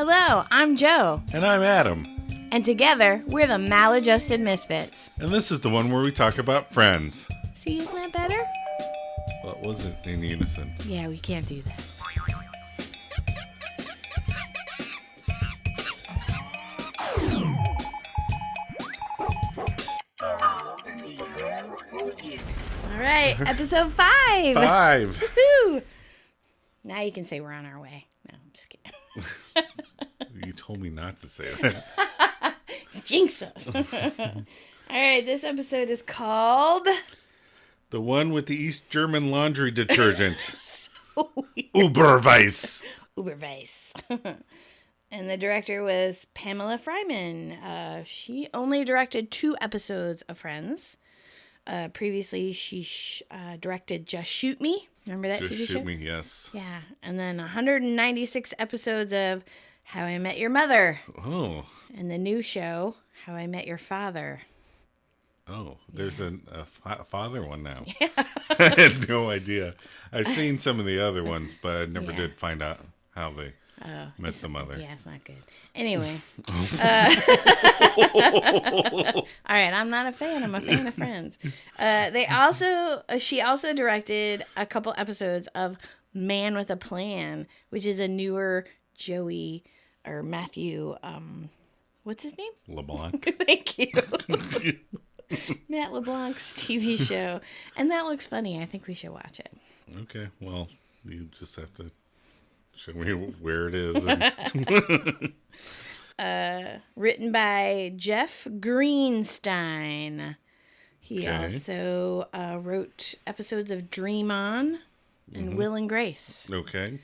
Hello, I'm Joe. And I'm Adam. And together, we're the Maladjusted Misfits. And this is the one where we talk about friends. See, isn't that better? Well, it wasn't in unison. Yeah, we can't do that. All right, episode 5. 5. Woohoo! Now you can say we're on our way. No, I'm just kidding. You told me not to say that. Jinx us. All right, this episode is called... The one with the East German laundry detergent. So weird. Uberweiss. Uberweiss. And the director was Pamela Fryman. She only directed 2 episodes of Friends. Previously, she directed Just Shoot Me. Remember that Just TV show? Shoot Me, yes. Yeah. And then 196 episodes of How I Met Your Mother. Oh. And the new show, How I Met Your Father. Oh, there's a father one now. Yeah. I had no idea. I've seen some of the other ones, but I never did find out how they met the mother. Yeah, it's not good. Anyway. All right, I'm not a fan. I'm a fan of Friends. She also directed a couple episodes of Man with a Plan, which is a newer Joey or Matthew, what's his name? LeBlanc. Thank you. Matt LeBlanc's TV show. And that looks funny. I think we should watch it. Okay, well, you just have to show me where it is. Written by Jeff Greenstein. He also wrote episodes of Dream On and Will and Grace. Okay.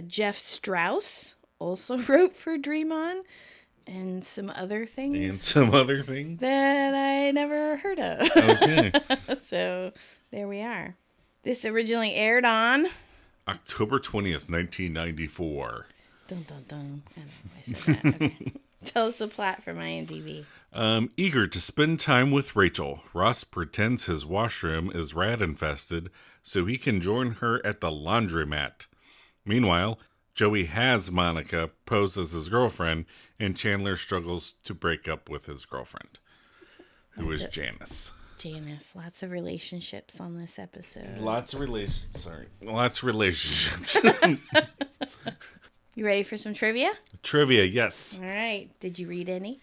Jeff Strauss also wrote for Dream On. And some other things. That I never heard of. Okay. So, there we are. This originally aired on... October 20th, 1994. Dun, dun, dun. I don't know why I said that. Okay. Tell us the plot from IMDb. Eager to spend time with Rachel, Ross pretends his washroom is rat-infested so he can join her at the laundromat. Meanwhile, Joey has Monica pose as his girlfriend, and Chandler struggles to break up with his girlfriend, who is Janice. Janice. Lots of relationships on this episode. Lots of relationships. You ready for some trivia? Trivia, yes. All right. Did you read any?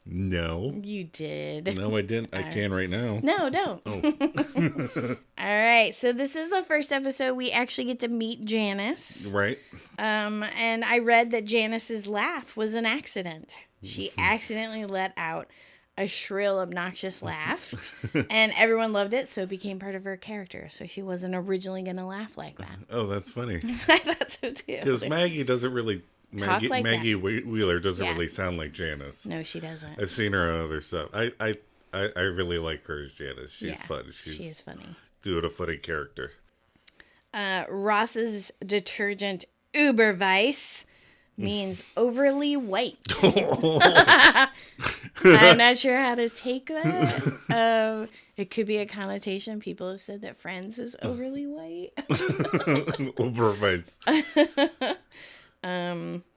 No. You did. No, I didn't. I can right now. No, don't. Oh. All right. So this is the first episode we actually get to meet Janice. Right. And I read that Janice's laugh was an accident. She accidentally let out a shrill, obnoxious laugh, and everyone loved it, so it became part of her character. So she wasn't originally going to laugh like that. Oh, that's funny. I thought so too. Because Maggie doesn't really... Maggie that. Wheeler doesn't really sound like Janice. No, she doesn't. I've seen her on other stuff. I really like her as Janice. She's fun. She is funny. Doing a funny character. Ross's detergent Uberweiss means overly white. I'm not sure how to take that. It could be a connotation. People have said that Friends is overly white. Uberweiss.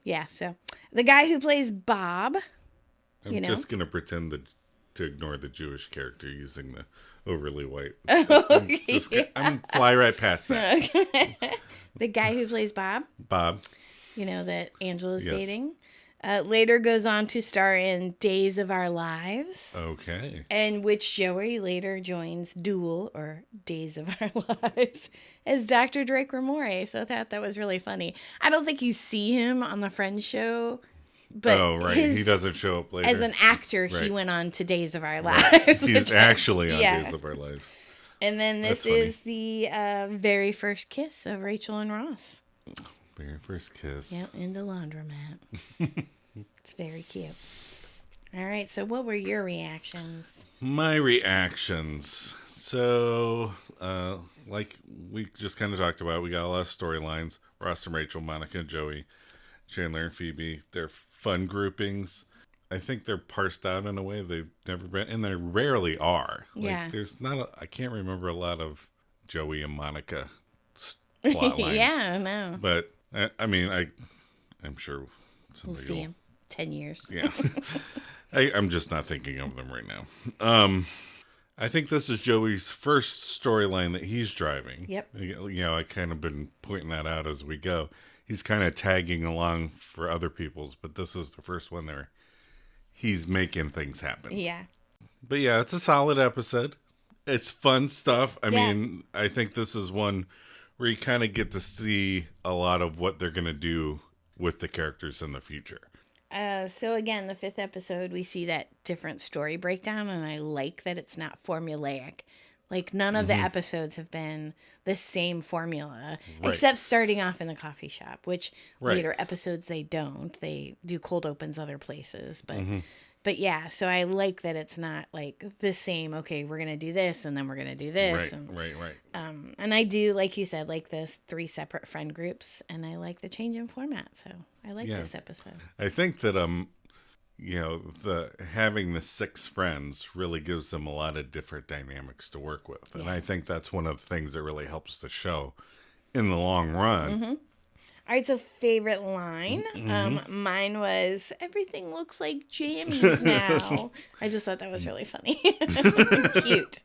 Yeah, so the guy who plays Bob, I'm just going to pretend to ignore the Jewish character using the overly white. I'm fly right past that. The guy who plays Bob, you know, that Angela's dating, later goes on to star in Days of Our Lives. Okay. And which Joey later joins Duel, or Days of Our Lives, as Dr. Drake Ramore. So I thought that was really funny. I don't think you see him on the Friends show. But he doesn't show up later. As an actor, he went on to Days of Our Lives. He's actually on Days of Our Lives. And then this is the very first kiss of Rachel and Ross. Very first kiss. Yep, in the laundromat. It's very cute. All right, so what were your reactions? My reactions. So, like we just kind of talked about, we got a lot of storylines. Ross and Rachel, Monica and Joey, Chandler and Phoebe. They're fun groupings. I think they're parsed out in a way they've never been, and they rarely are. Like, there's not I can't remember a lot of Joey and Monica plot lines. Yeah, I know. But, I mean, I'm sure We'll see him 10 years. Yeah. I'm just not thinking of them right now. I think this is Joey's first storyline that he's driving. Yep. I kind of been pointing that out as we go. He's kind of tagging along for other people's, but this is the first one there. He's making things happen. Yeah. But yeah, it's a solid episode. It's fun stuff. I mean, I think this is one where you kind of get to see a lot of what they're going to do with the characters in the future. So again, the 5th episode, we see that different story breakdown, and I like that it's not formulaic. Like, none of the episodes have been the same formula, except starting off in the coffee shop, which later episodes they don't. They do cold opens other places, but yeah, so I like that it's not like the same, okay, we're going to do this, and then we're going to do this. Right. And I do, like you said, like this 3 separate friend groups, and I like the change in format, so I like this episode. I think that, having the 6 friends really gives them a lot of different dynamics to work with. And I think that's one of the things that really helps the show in the long run. All right, so favorite line. Mine was, everything looks like jammies now. I just thought that was really funny. Cute.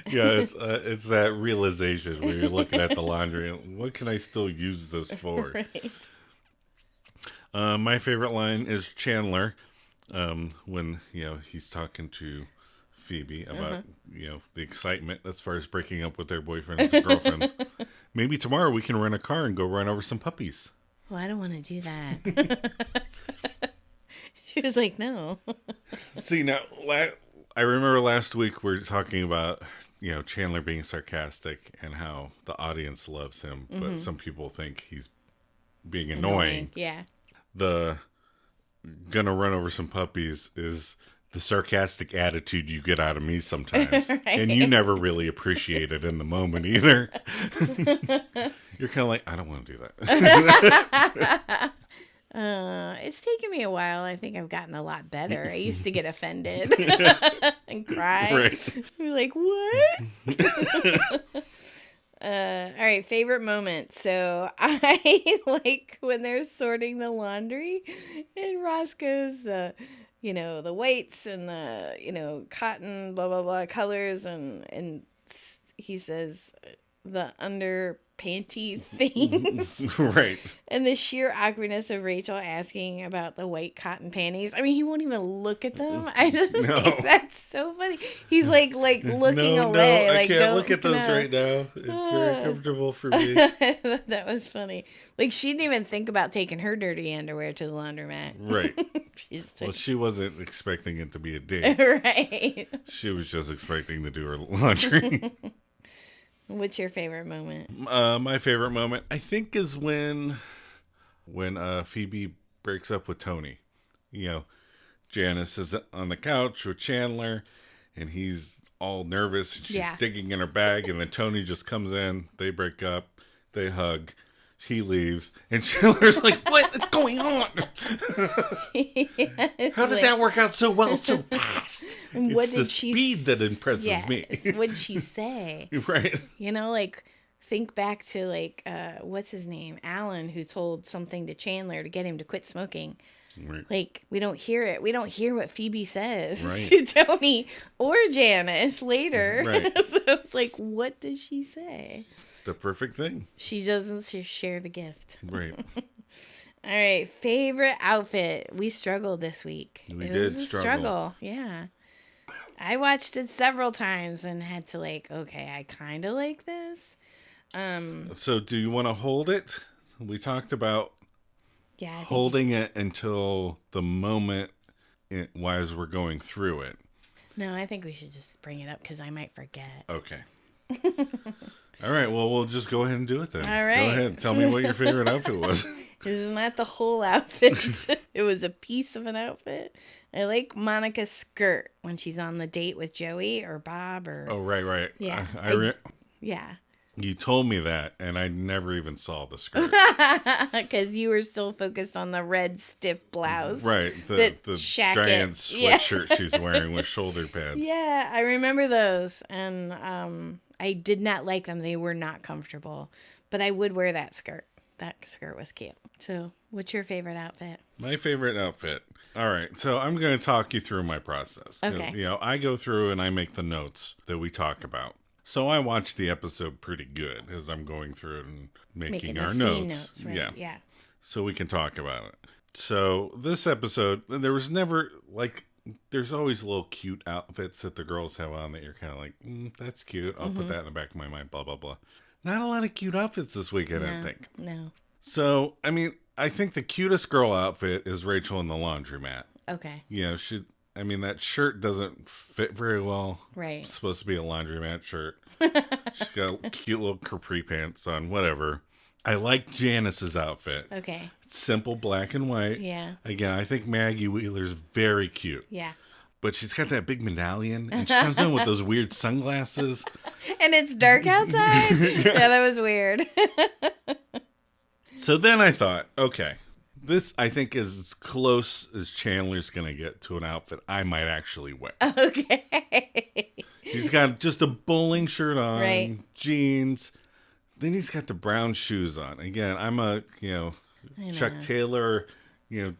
Yeah, it's that realization where you're looking at the laundry and what can I still use this for? Right. My favorite line is Chandler when, he's talking to Phoebe about, the excitement as far as breaking up with their boyfriends and girlfriends. Maybe tomorrow we can rent a car and go run over some puppies. Well, I don't want to do that. She was like, no. See, now, I remember last week we were talking about, Chandler being sarcastic and how the audience loves him, but some people think he's being annoying. Yeah. The gonna run over some puppies is the sarcastic attitude you get out of me sometimes. Right. And you never really appreciate it in the moment either. You're kind of like, I don't want to do that. It's taken me a while. I think I've gotten a lot better. I used to get offended and cry. Right. You're like, what? All right, favorite moment. So I like when they're sorting the laundry and Ross goes the whites and the, cotton, blah, blah, blah, colors. And he says the under panty things. Right. And the sheer awkwardness of Rachel asking about the white cotton panties. I mean, he won't even look at them. I just think that's so funny. He's like looking away. I can't look at those right now. It's very comfortable for me. That was funny. Like, she didn't even think about taking her dirty underwear to the laundromat. Right. She wasn't expecting it to be a date. Right. She was just expecting to do her laundry. What's your favorite moment? My favorite moment, I think, is when Phoebe breaks up with Tony. Janice is on the couch with Chandler, and he's all nervous. And she's digging in her bag, and then Tony just comes in. They break up. They hug. He leaves, and Chandler's like, "What is going on? How did that work out so well so fast?" And it's the speed that impresses me. What did she say? Right. Think back to what's his name, Alan, who told something to Chandler to get him to quit smoking. Right. We don't hear it. We don't hear what Phoebe says to Tony or Janice later. Right. So it's like, what does she say? The perfect thing. She doesn't share the gift. Right. All right. Favorite outfit. We struggled this week. It was a struggle. Yeah. I watched it several times and had to okay, I kind of like this. So do you want to hold it? We talked about holding it until the moment as we're going through it. No, I think we should just bring it up because I might forget. Okay. All right, well, we'll just go ahead and do it then. All right. Go ahead. Tell me what your favorite outfit was. Isn't that the whole outfit? It was a piece of an outfit. I like Monica's skirt when she's on the date with Joey or Bob or... Oh, right. Yeah. Yeah. You told me that, and I never even saw the skirt. Because you were still focused on the red stiff blouse. Right. The giant sweatshirt she's wearing with shoulder pads. Yeah, I remember those. And I did not like them. They were not comfortable. But I would wear that skirt. That skirt was cute. So What's your favorite outfit? My favorite outfit. All right, so I'm going to talk you through my process. Okay. You know, I go through and I make the notes that we talk about. So I watch the episode pretty good as I'm going through it and making our the scene notes. right? Yeah. So we can talk about it. So this episode, there was never, like, there's always little cute outfits that the girls have on that you're kind of like, that's cute. I'll put that in the back of my mind, blah, blah, blah. Not a lot of cute outfits this week, I don't think. No. So, I mean, I think the cutest girl outfit is Rachel in the laundromat. Okay. You know, that shirt doesn't fit very well. Right. It's supposed to be a laundromat shirt. She's got cute little capri pants on, whatever. I like Janice's outfit. Okay. It's simple, black and white. Yeah. Again, I think Maggie Wheeler's very cute. Yeah. But she's got that big medallion, and she comes in with those weird sunglasses. And it's dark outside? Yeah, that was weird. So then I thought, okay, this I think is as close as Chandler's going to get to an outfit I might actually wear. Okay. He's got just a bowling shirt on, right. Jeans. Then he's got the brown shoes on. Again, I'm a, Chuck Taylor,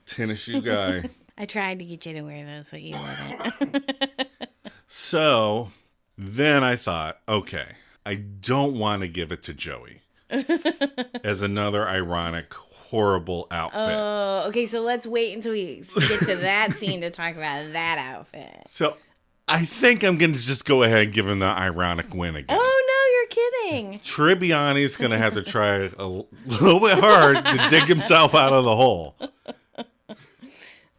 tennis shoe guy. I tried to get you to wear those, but you wouldn't. So then I thought, okay, I don't want to give it to Joey as another ironic, horrible outfit. Oh, okay. So let's wait until we get to that scene to talk about that outfit. So I think I'm going to just go ahead and give him the ironic win again. Oh, no, you're kidding. Tribbiani's going to have to try a little bit hard to dig himself out of the hole.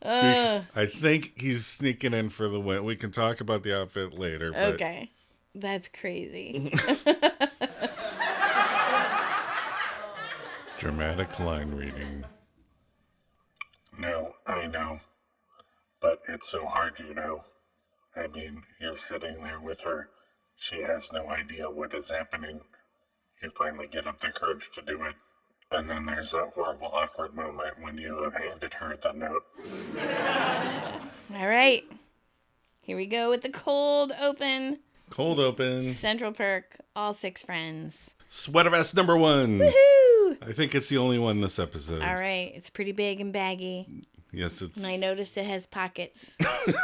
I think he's sneaking in for the win. We can talk about the outfit later. But... Okay. That's crazy. Dramatic line reading. No, I know. But it's so hard, I mean, you're sitting there with her. She has no idea what is happening. You finally get up the courage to do it. And then there's that horrible, awkward moment when you have handed her the note. All right. Here we go with the cold open. Cold open. Central Perk, all 6 friends. Sweater vest number 1. Woohoo! I think it's the only one this episode. All right. It's pretty big and baggy. Yes, it's... And I noticed it has pockets.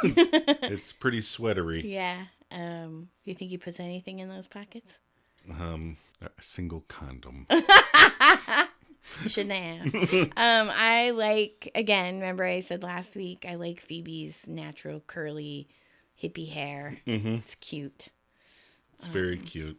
It's pretty sweatery. Yeah. Do you think he puts anything in those pockets? A single condom. Shouldn't ask. I like, again, remember I said last week, I like Phoebe's natural curly hippie hair. Mm-hmm. It's cute. It's very cute.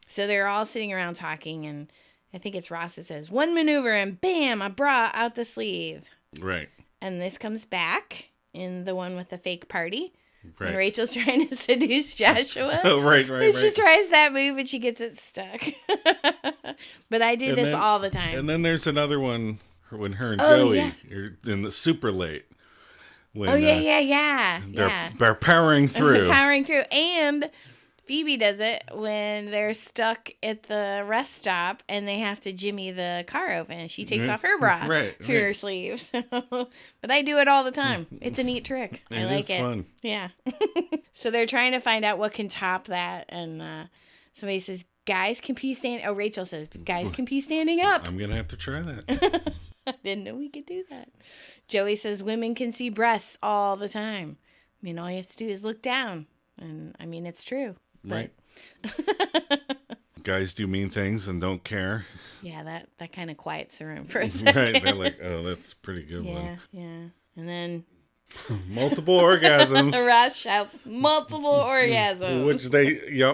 So they're all sitting around talking, and I think it's Ross that says, one maneuver, and bam, a bra out the sleeve. Right. And this comes back in the one with the fake party. Right. And Rachel's trying to seduce Joshua. Oh, right. And she tries that move and she gets it stuck. But I do this all the time. And then there's another one when her and Joey are in the super late. When, yeah. They're powering through. And Phoebe does it when they're stuck at the rest stop and they have to jimmy the car open. She takes off her bra through her sleeves. But I do it all the time. It's a neat trick. I like it. Fun. Yeah. So they're trying to find out what can top that. And somebody says, guys can pee standing. Oh, Rachel says, guys can pee standing up. I'm going to have to try that. I didn't know we could do that. Joey says, women can see breasts all the time. I mean, all you have to do is look down. And I mean, it's true. Right. Guys do mean things and don't care. Yeah, that kind of quiets the room for a second. Right, they're like, oh, that's a pretty good one. Yeah. And then... multiple orgasms. Ross shouts, multiple orgasms. Which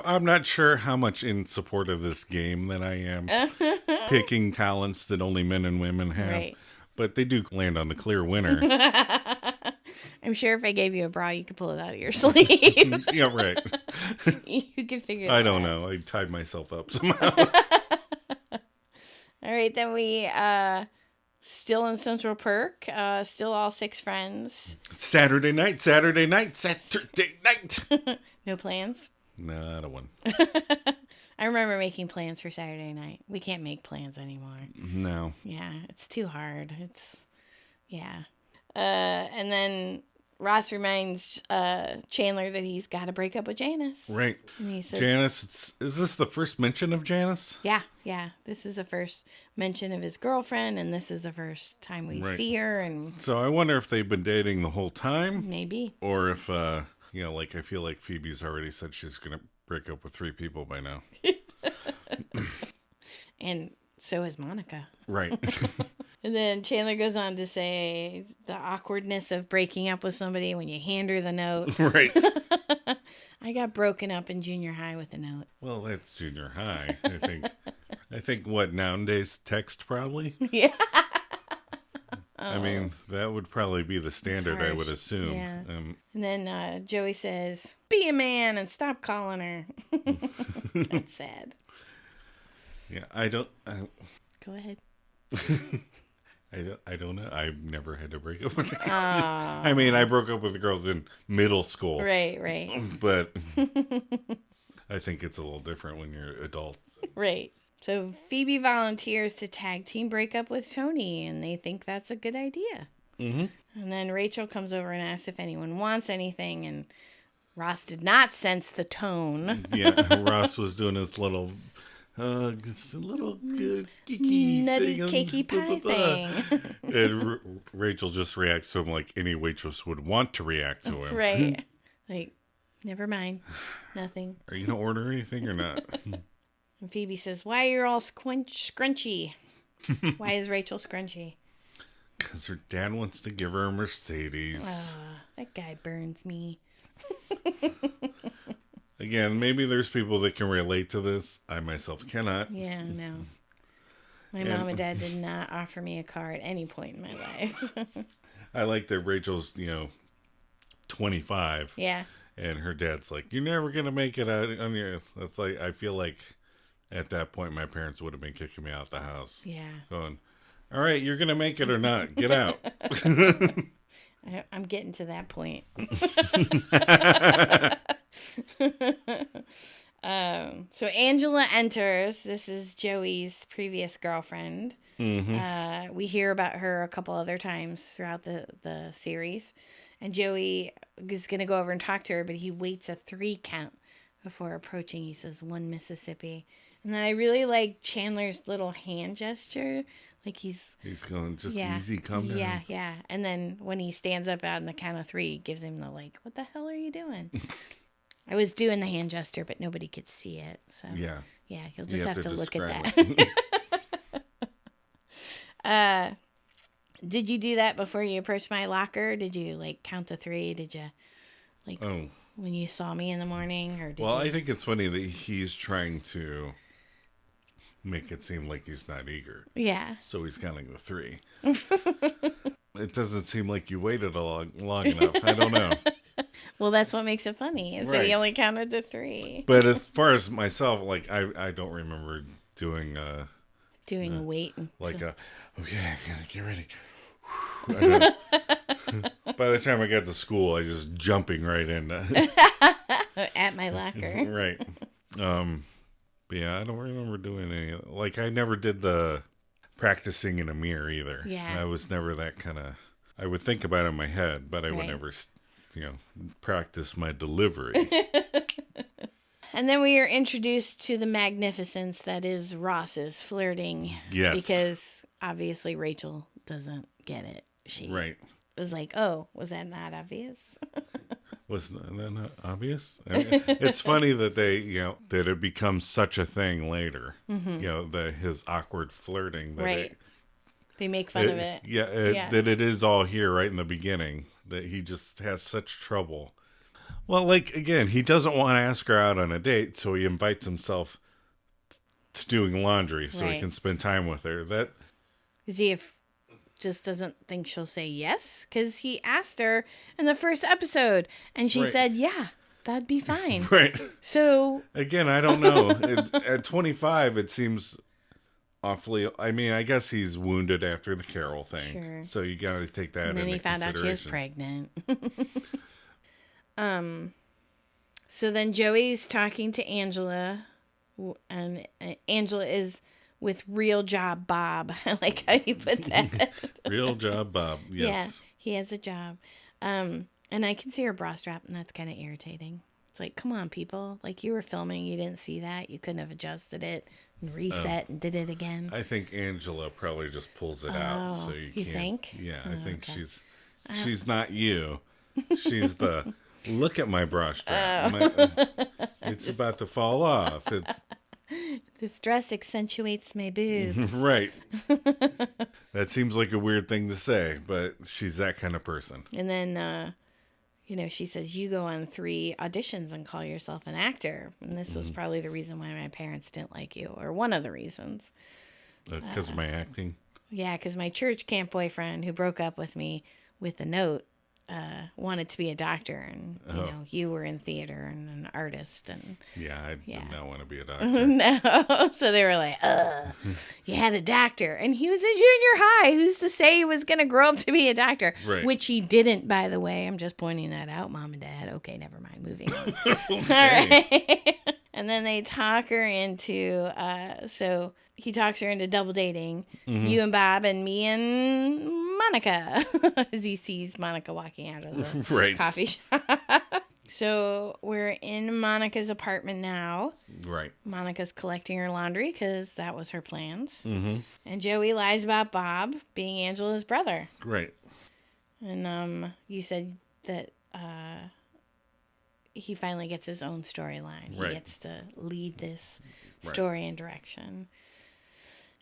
I'm not sure how much in support of this game that I am. Picking talents that only men and women have. Right. But they do land on the clear winner. I'm sure if I gave you a bra, you could pull it out of your sleeve. Yeah, right. You could figure it out. I don't know. I tied myself up somehow. All right, then we still in Central Perk, still all 6 friends. Saturday night. No plans? No, I don't want. I remember making plans for Saturday night. We can't make plans anymore. No. Yeah, it's too hard. Yeah. And then Ross reminds Chandler that he's got to break up with Janice. Right. And he says, Janice, is this the first mention of Janice? Yeah. This is the first mention of his girlfriend, and this is the first time we see her. And so I wonder if they've been dating the whole time. Maybe. Or if, like I feel like Phoebe's already said she's going to break up with 3 people by now. And so is Monica. Right. And then Chandler goes on to say the awkwardness of breaking up with somebody when you hand her the note. Right. I got broken up in junior high with a note. Well, that's junior high, I think. I think what, nowadays, text probably? Yeah. I mean, that would probably be the standard, I would assume. Yeah. And then Joey says, be a man and stop calling her. That's sad. Yeah, Go ahead. I don't know. I've never had to break up with a girl. I mean, I broke up with girls in middle school. Right. But I think it's a little different when you're adults. Right. So Phoebe volunteers to tag team break up with Tony, and they think that's a good idea. Mm-hmm. And then Rachel comes over and asks if anyone wants anything, and Ross did not sense the tone. Yeah, Ross was doing his little... it's a little geeky nutty thing. cakey pie thing. And Rachel just reacts to him like any waitress would want to react to him. Right. Like, never mind. Nothing. Are you going to order anything or not? And Phoebe says, why are you all scrunchy? Why is Rachel scrunchy? Because her dad wants to give her a Mercedes. That guy burns me. Again, maybe there's people that can relate to this. I myself cannot. Yeah, no. My mom and dad did not offer me a car at any point in my life. I like that Rachel's, 25. Yeah. And her dad's like, you're never going to make it out on your... That's like, I feel like at that point my parents would have been kicking me out the house. Yeah. Going, all right, you're going to make it or not. Get out. I'm getting to that point. So Angela enters. This is Joey's previous girlfriend. Mm-hmm. We hear about her a couple other times throughout the series. And Joey is going to go over and talk to her, but he waits a 3 count before approaching. He says, 1 Mississippi. And then I really like Chandler's little hand gesture. Like he's going, just easy, calm down. Yeah. And then when he stands up on the count of 3, he gives him the what the hell are you doing? I was doing the hand gesture, but nobody could see it. So yeah, you'll just have to look at that. Did you do that before you approached my locker? Did you count to 3? Did you when you saw me in the morning, or did you? I think it's funny that he's trying to make it seem like he's not eager. Yeah. So he's counting the 3. It doesn't seem like you waited long enough. I don't know. Well, that's what makes it funny, is that he only counted the 3. But as far as myself, I don't remember doing a wait. Okay, I gotta get ready. By the time I got to school, I was just jumping right in. At my locker. Right. But yeah, I don't remember doing any. I never did the practicing in a mirror either. Yeah. I was never that kind of. I would think about it in my head, but I would never, practice my delivery. And then we are introduced to the magnificence that is Ross's flirting. Yes. Because obviously Rachel doesn't get it. She was like, oh, was that not obvious? Was that not obvious? I mean, it's funny that they, that it becomes such a thing later. Mm-hmm. His awkward flirting. That they make fun of it. Yeah, that it is all here right in the beginning. That he just has such trouble. Well, again, he doesn't want to ask her out on a date, so he invites himself to doing laundry so he can spend time with her. That is he just doesn't think she'll say yes? Because he asked her in the first episode, and she said, yeah, that'd be fine. Right. So again, I don't know. At 25, it seems awfully. I mean, I guess he's wounded after the Carol thing, so you got to take that. And then into he found out she was pregnant. So then Joey's talking to Angela, and Angela is with Real Job Bob. I like how you put that. Real Job Bob. Yes. Yeah, he has a job. And And I can see her bra strap, and that's kind of irritating. It's like, come on, people. Like, you were filming, you didn't see that. You couldn't have adjusted it and reset and did it again. I think Angela probably just pulls it out. So you can't. Think? Yeah, I think okay. she's not you. She's the, look at my bra strap. It's about to fall off. This dress accentuates my boobs. Right. That seems like a weird thing to say, but she's that kind of person. And then, she says, you go on 3 auditions and call yourself an actor. And this was probably the reason why my parents didn't like you, or one of the reasons. Because of my acting? Yeah, because my church camp boyfriend who broke up with me with a note wanted to be a doctor, and you were in theater and an artist, and I did not want to be a doctor. No, so they were like, you had a doctor, and he was in junior high. Who's to say he was gonna grow up to be a doctor? Right. Which he didn't, by the way. I'm just pointing that out, Mom and Dad. Okay, never mind. Moving on. Okay. All right. And then they talk her into so he talks her into double dating you and Bob and me and Monica as he sees Monica walking out of the coffee shop. So we're in Monica's apartment now. Right. Monica's collecting her laundry because that was her plans. Mm-hmm. And Joey lies about Bob being Angela's brother. Right. And you said that he finally gets his own storyline. Right. He gets to lead this story and direction.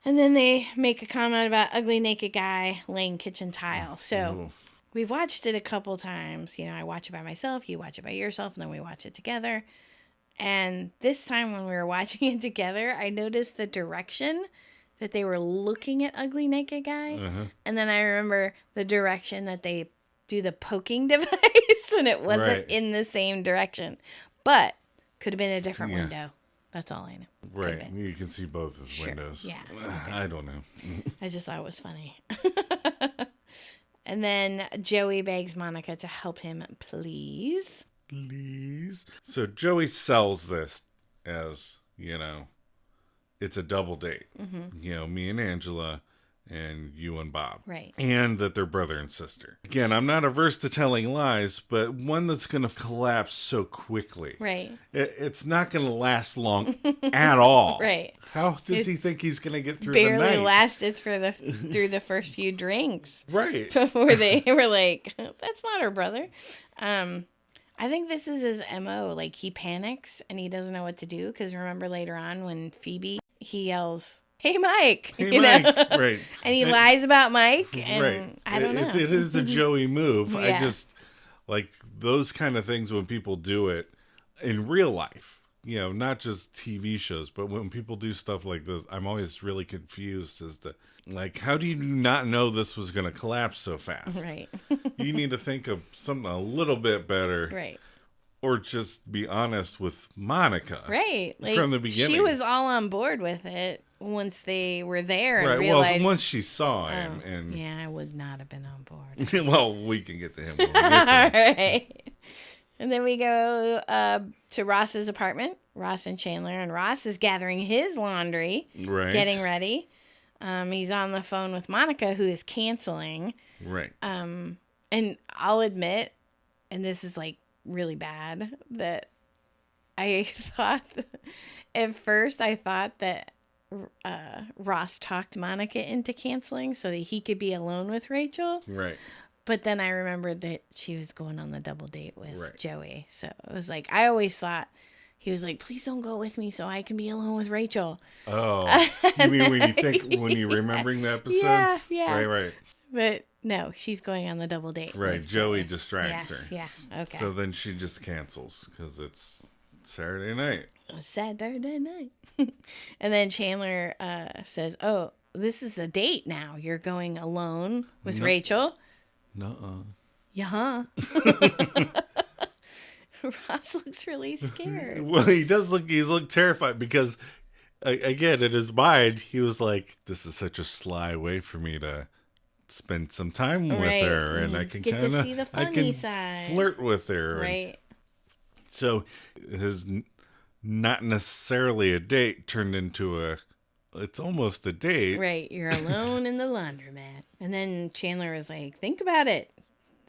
And then they make a comment about ugly naked guy laying kitchen tile. So we've watched it a couple times. I watch it by myself, you watch it by yourself, and then we watch it together. And this time when we were watching it together, I noticed the direction that they were looking at ugly naked guy. And then I remember the direction that they do the poking device, and it wasn't in the same direction. But could have been a different window. That's all I know. Right. You can see both his windows. Yeah. Okay. I don't know. I just thought it was funny. And then Joey begs Monica to help him, please. Please. So Joey sells this as, it's a double date. Me and Angela and you and Bob. Right. And that they're brother and sister. Again, I'm not averse to telling lies, but one that's going to collapse so quickly. Right. It's not going to last long at all. Right. How does he think he's going to get through the night? Barely lasted through the first few drinks. Right. Before they were like, that's not her brother. I think this is his MO. Like, he panics and he doesn't know what to do. Because remember later on when Phoebe, he yells, hey, Mike. Hey, Mike. Right. And he lies about Mike. And right. I don't know. It is a Joey move. Yeah. I just, like, those kind of things when people do it in real life, not just TV shows, but when people do stuff like this, I'm always really confused as to, like, how do you not know this was going to collapse so fast? Right. You need to think of something a little bit better. Right. Or just be honest with Monica. Right. Like, from the beginning. She was all on board with it once they were there and right. realized. Well, once she saw him. And yeah, I would not have been on board. well, we can get to him when we get to him. All right. And then we go to Ross's apartment, Ross and Chandler, and Ross is gathering his laundry, right. getting ready. He's on the phone with Monica, who is canceling. Right. And I'll admit, and this is like really bad, that I thought, at first I thought that Ross talked Monica into canceling so that he could be alone with Rachel. Right. But then I remembered that she was going on the double date with Joey. So it was like, I always thought he was like, please don't go with me so I can be alone with Rachel. Oh, you mean when you're remembering the episode? Yeah. Right. But no, she's going on the double date. Right. Joey distracts her. Yeah. Okay. So then she just cancels because it's Saturday night. Saturday night. And then Chandler says, oh, this is a date now. You're going alone with Rachel. Nuh-uh. Yeah. Ross looks really scared. Well, he's looked terrified because, again, in his mind, he was like, this is such a sly way for me to spend some time with her. And I can get to see the funny side. Flirt with her. Right. So his not necessarily a date turned into it's almost a date. Right. You're alone in the laundromat. And then Chandler was like, think about it.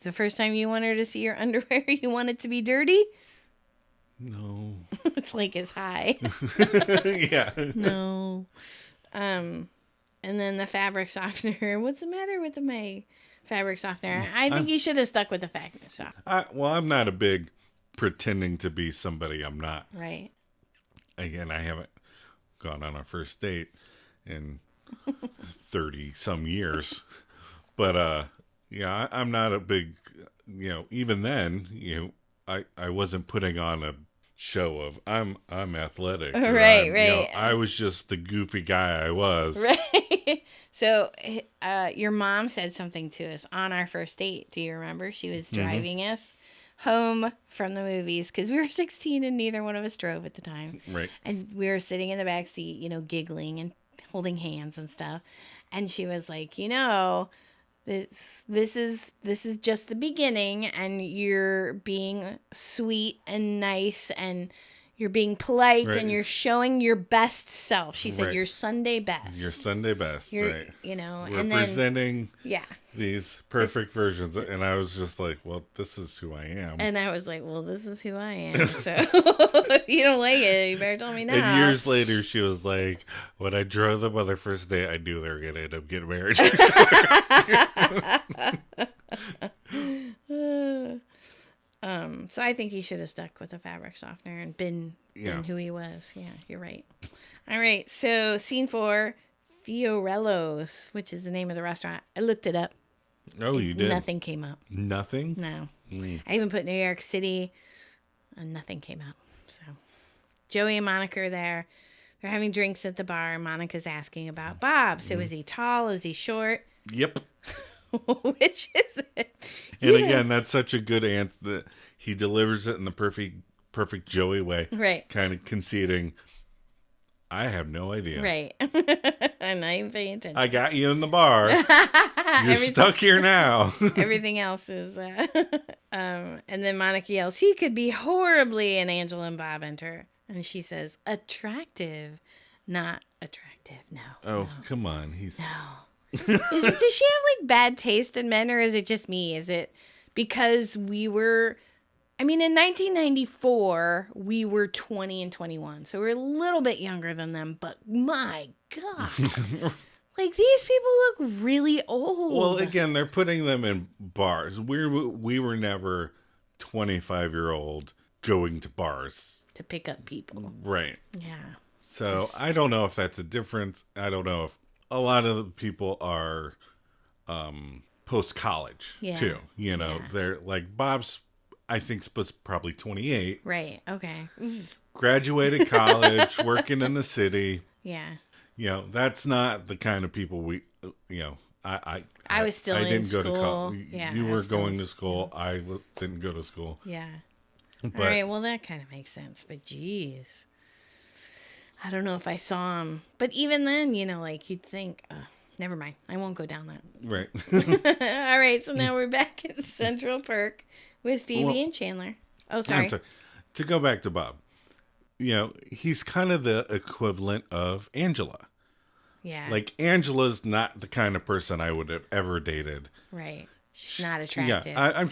The first time you want her to see your underwear, you want it to be dirty? No. It's like it's high. Yeah. No. And then the fabric softener. What's the matter with my fabric softener? I think you should have stuck with the fabric softener. Well, I'm not a big pretending to be somebody I'm not. Right. Again, I haven't gone on a first date in 30 some years. But yeah, I'm not a big, even then, I wasn't putting on a show of I'm athletic. Right. I was just the goofy guy I was. Right. So your mom said something to us on our first date. Do you remember? She was driving us home from the movies because we were 16 and neither one of us drove at the time. Right. And we were sitting in the back seat, giggling and holding hands and stuff. And she was like, this is just the beginning, and you're being sweet and nice, and you're being polite, right. and you're showing your best self. She said, right. your Sunday best. Your Sunday best, right. We're and presenting yeah. these perfect versions. And I was just like, well, this is who I am. And I was like, well, this is who I am. So if you don't like it, you better tell me now. And years later, she was like, when I drove them on their first date, I knew they were going to end up getting married. So I think he should have stuck with the fabric softener and been who he was. Yeah, you're right. All right, so scene 4, Fiorello's, which is the name of the restaurant. I looked it up. Oh, you did? Nothing came up. Nothing? No. I even put New York City, and nothing came up. So Joey and Monica are there. They're having drinks at the bar. Monica's asking about Bob. So is he tall? Is he short? Yep. Which is it? And again, that's such a good answer that he delivers it in the perfect Joey way. Right. Kind of conceding, I have no idea. Right. I'm not even paying attention. I got you in the bar. You're stuck here now. Everything else is... and then Monica yells, he could be horribly, and Angela and Bob enter. And she says, attractive, not attractive. No. Oh, come on. He's... No. Does she have like bad taste in men, or is it just me? Is it because we were, in 1994, we were 20 and 21. So we're a little bit younger than them, but my God. Like, these people look really old. Well, again, they're putting them in bars. We were never 25-year-old going to bars. To pick up people. Right. Yeah. So I don't know if that's a difference. I don't know if a lot of the people are post-college, too. They're like, Bob's, I think, probably 28. Right. Okay. Graduated college, working in the city. Yeah. That's not the kind of people we, I was still in didn't school. go to college. Yeah, you were going to school. I didn't go to school. Yeah. But, all right. Well, that kind of makes sense. But geez, I don't know if I saw him. But even then, you'd think, never mind. I won't go down that. Right. All right. So now we're back at Central Perk with Phoebe and Chandler. Oh, sorry. To go back to Bob. He's kind of the equivalent of Angela. Yeah. Like, Angela's not the kind of person I would have ever dated. Right. She's not attractive. Yeah.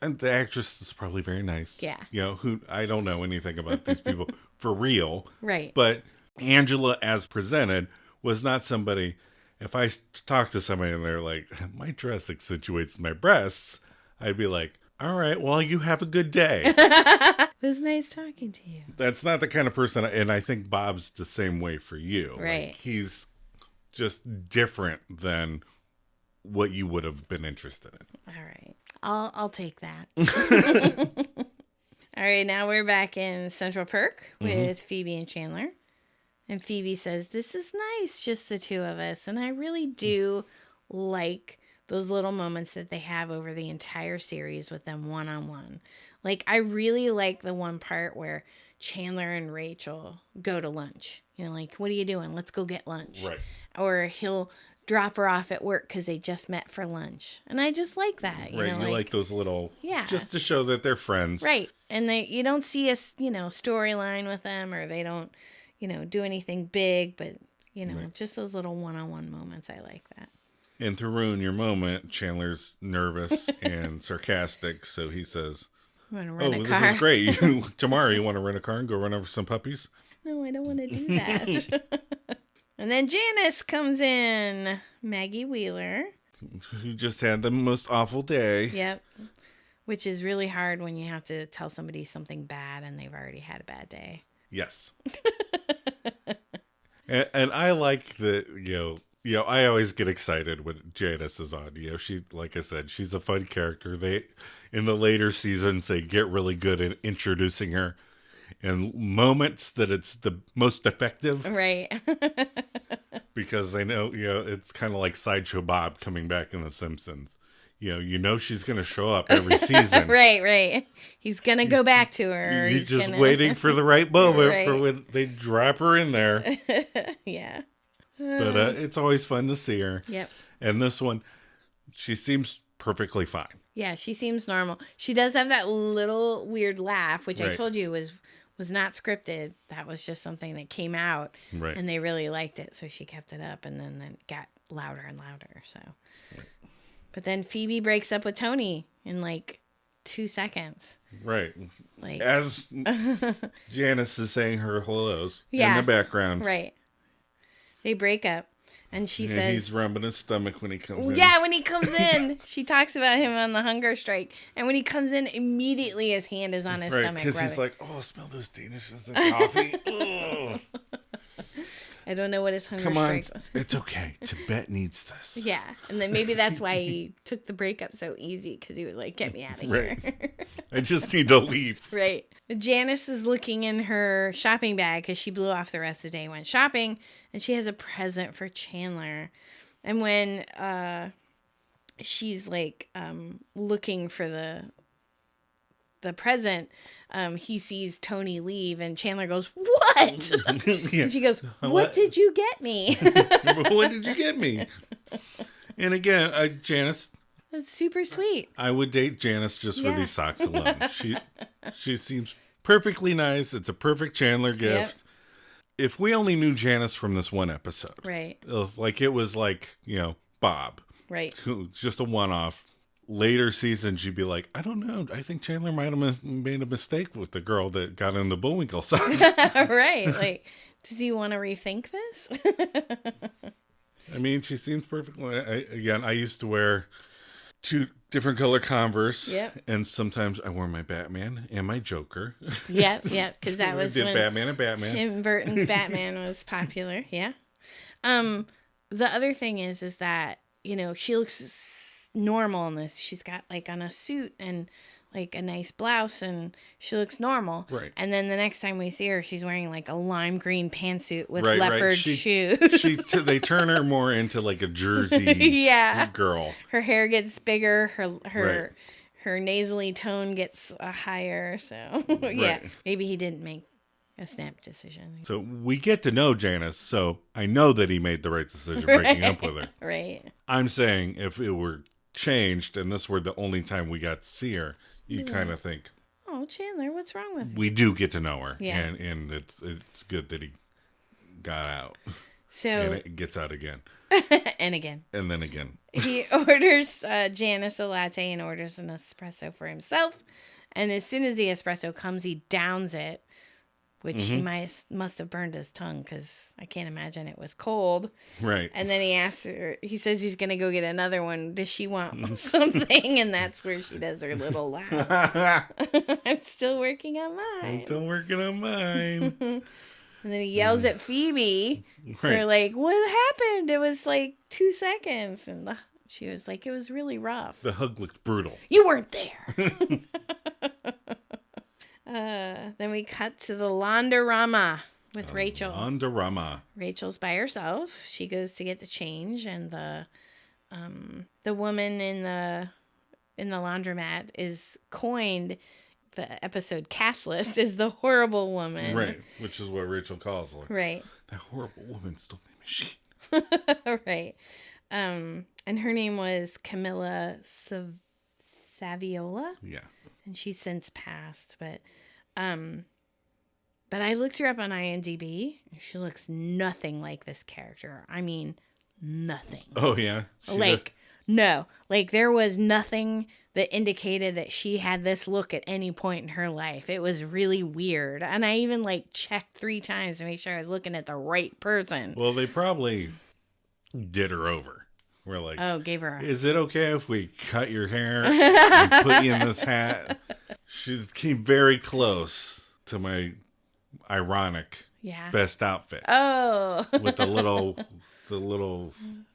And the actress is probably very nice. Yeah. Who I don't know anything about these people for real. Right. But Angela, as presented, was not somebody. If I talk to somebody and they're like, my dress accentuates my breasts, I'd be like, all right, well, you have a good day. It was nice talking to you. That's not the kind of person, and I think Bob's the same way for you. Right. Like, he's just different than what you would have been interested in. All right. I'll take that. All right, now we're back in Central Perk with Phoebe and Chandler. And Phoebe says, this is nice, just the two of us. And I really do like those little moments that they have over the entire series with them one-on-one. Like, I really like the one part where Chandler and Rachel go to lunch. Like, what are you doing? Let's go get lunch. Right. Or he'll drop her off at work because they just met for lunch. And I just like that. You like those little, just to show that they're friends. Right. And you don't see a, storyline with them, or they don't, do anything big, but, just those little one-on-one moments. I like that. And to ruin your moment, Chandler's nervous and sarcastic, so he says, You want to "Oh, rent a this car? is great. Tomorrow you want to rent a car and go run over some puppies?" No, I don't want to do that. And then Janice comes in. Maggie Wheeler. Who just had the most awful day. Yep. Which is really hard when you have to tell somebody something bad and they've already had a bad day. Yes. and I like that, I always get excited when Janice is on. She, like I said, she's a fun character. In the later seasons, they get really good at introducing her in moments that it's the most effective. Right. Because they know, it's kind of like Sideshow Bob coming back in The Simpsons. She's going to show up every season. Right. He's going to go back to her. You're just waiting for the right moment for when they drop her in there. Yeah. But it's always fun to see her. Yep. And this one, she seems perfectly fine. Yeah, she seems normal. She does have that little weird laugh, which I Right. told you was not scripted. That was just something that came out. Right. And they really liked it, so she kept it up, and then it got louder and louder. So, but then Phoebe breaks up with Tony in like 2 seconds. Right. Like, As Janice is saying her hellos Yeah. in the background. right. They break up, and she And says, he's rubbing his stomach when he comes in. yeah, when he comes in, she talks about him on the hunger strike. And when he comes in, immediately his hand is on his Right, stomach. because he's like, oh, smell those Danishes and coffee. Ugh. I don't know what his hunger Come on, strike was. it's okay. Tibet needs this. Yeah. And then maybe that's why he took the breakup so easy, because he was like, get me out of here. Right. I just need to leave. Right. Janice is looking in her shopping bag because she blew off the rest of the day, went shopping, and she has a present for Chandler. And when she's like looking for the present, he sees Tony leave, and Chandler goes, "What?" Yeah. And she goes, "What did you get me?" What did you get me? And again, Janice, That's super sweet. I would date Janice just for Yeah. these socks alone. She seems perfectly nice. It's a perfect Chandler gift. Yep. If we only knew Janice from this one episode, Right. like it was like, Bob, Right. who just a one-off. Later seasons, you'd be like, I don't know. I think Chandler might have made a mistake with the girl that got in the Bullwinkle socks. Right. Like, does he want to rethink this? I mean, she seems perfect. I used to wear 2 different color Converse. Yep. And sometimes I wore my Batman and my Joker. Yep. Because that was I did when Batman and Batman. Tim Burton's Batman was popular. Yeah. The other thing is that, she looks normal in this. She's got like on a suit and like a nice blouse, and she looks normal. Right. And then the next time we see her, she's wearing like a lime green pantsuit with Right. leopard shoes. They turn her more into like a Jersey Yeah. girl. Her hair gets bigger. Her Right. her nasally tone gets higher. So yeah, Right. maybe he didn't make a snap decision. So we get to know Janice, so I know that he made the right decision breaking up with her. Right. I'm saying if it were changed and this were the only time we got to see her, you kind of think, Oh, Chandler, what's wrong with you? we do get to know her. Yeah. And it's good that he got out. So And it gets out again. and again. And then again. He orders Janice a latte and orders an espresso for himself. And as soon as the espresso comes, he downs it, which he must have burned his tongue, because I can't imagine it was cold. Right. And then he asks her, he says he's going to go get another one. Does she want something? And that's where she does her little laugh. I'm still working on I'm mine. still working on mine. And then he yells at Phoebe for Right. like, what happened? It was like 2 seconds. And she was like, it was really rough. The hug looked brutal. You weren't there. Then we cut to the laundroma with Rachel. Laundroma. Rachel's by herself. She goes to get the change, and the woman in the laundromat is coined. The episode cast list is the horrible woman. Right. Which is what Rachel calls her. Right. That horrible woman stole my machine. Right. And her name was Camilla Saviola. Yeah. And she's since passed, but I looked her up on IMDb, and she looks nothing like this character. I mean, nothing. Oh, yeah? No. Like, there was nothing that indicated that she had this look at any point in her life. It was really weird. And I even, like, checked 3 times to make sure I was looking at the right person. Well, they probably did her over. We're like, Oh, gave her is it okay if we cut your hair and put you in this hat? She came very close to my ironic best outfit. Oh. With the little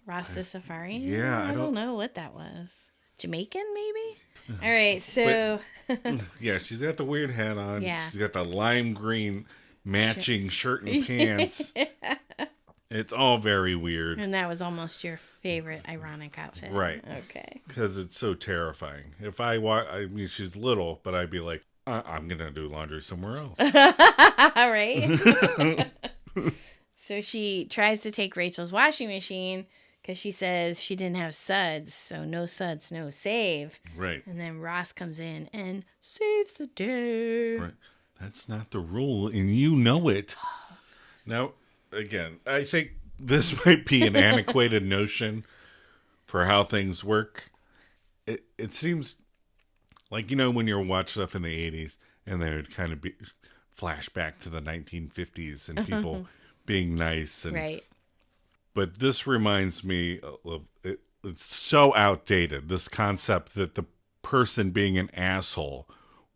Rasta Safari? Yeah, I don't know what that was. Jamaican, maybe? All right, so... yeah, she's got the weird hat on. Yeah. She's got the lime green matching shirt and pants. It's all very weird. And that was almost your favorite ironic outfit. Right. Okay. Because it's so terrifying. If I mean, she's little, but I'd be like, I'm going to do laundry somewhere else. All right. So she tries to take Rachel's washing machine because she says she didn't have suds. So no suds, no save. Right. And then Ross comes in and saves the day. Right. That's not the rule, and you know it. Now, again, I think this might be an antiquated notion for how things work. It seems like, when you watch stuff in the 80s and they would kind of be flashback to the 1950s and people being nice. And, right. But this reminds me of it's so outdated, this concept that the person being an asshole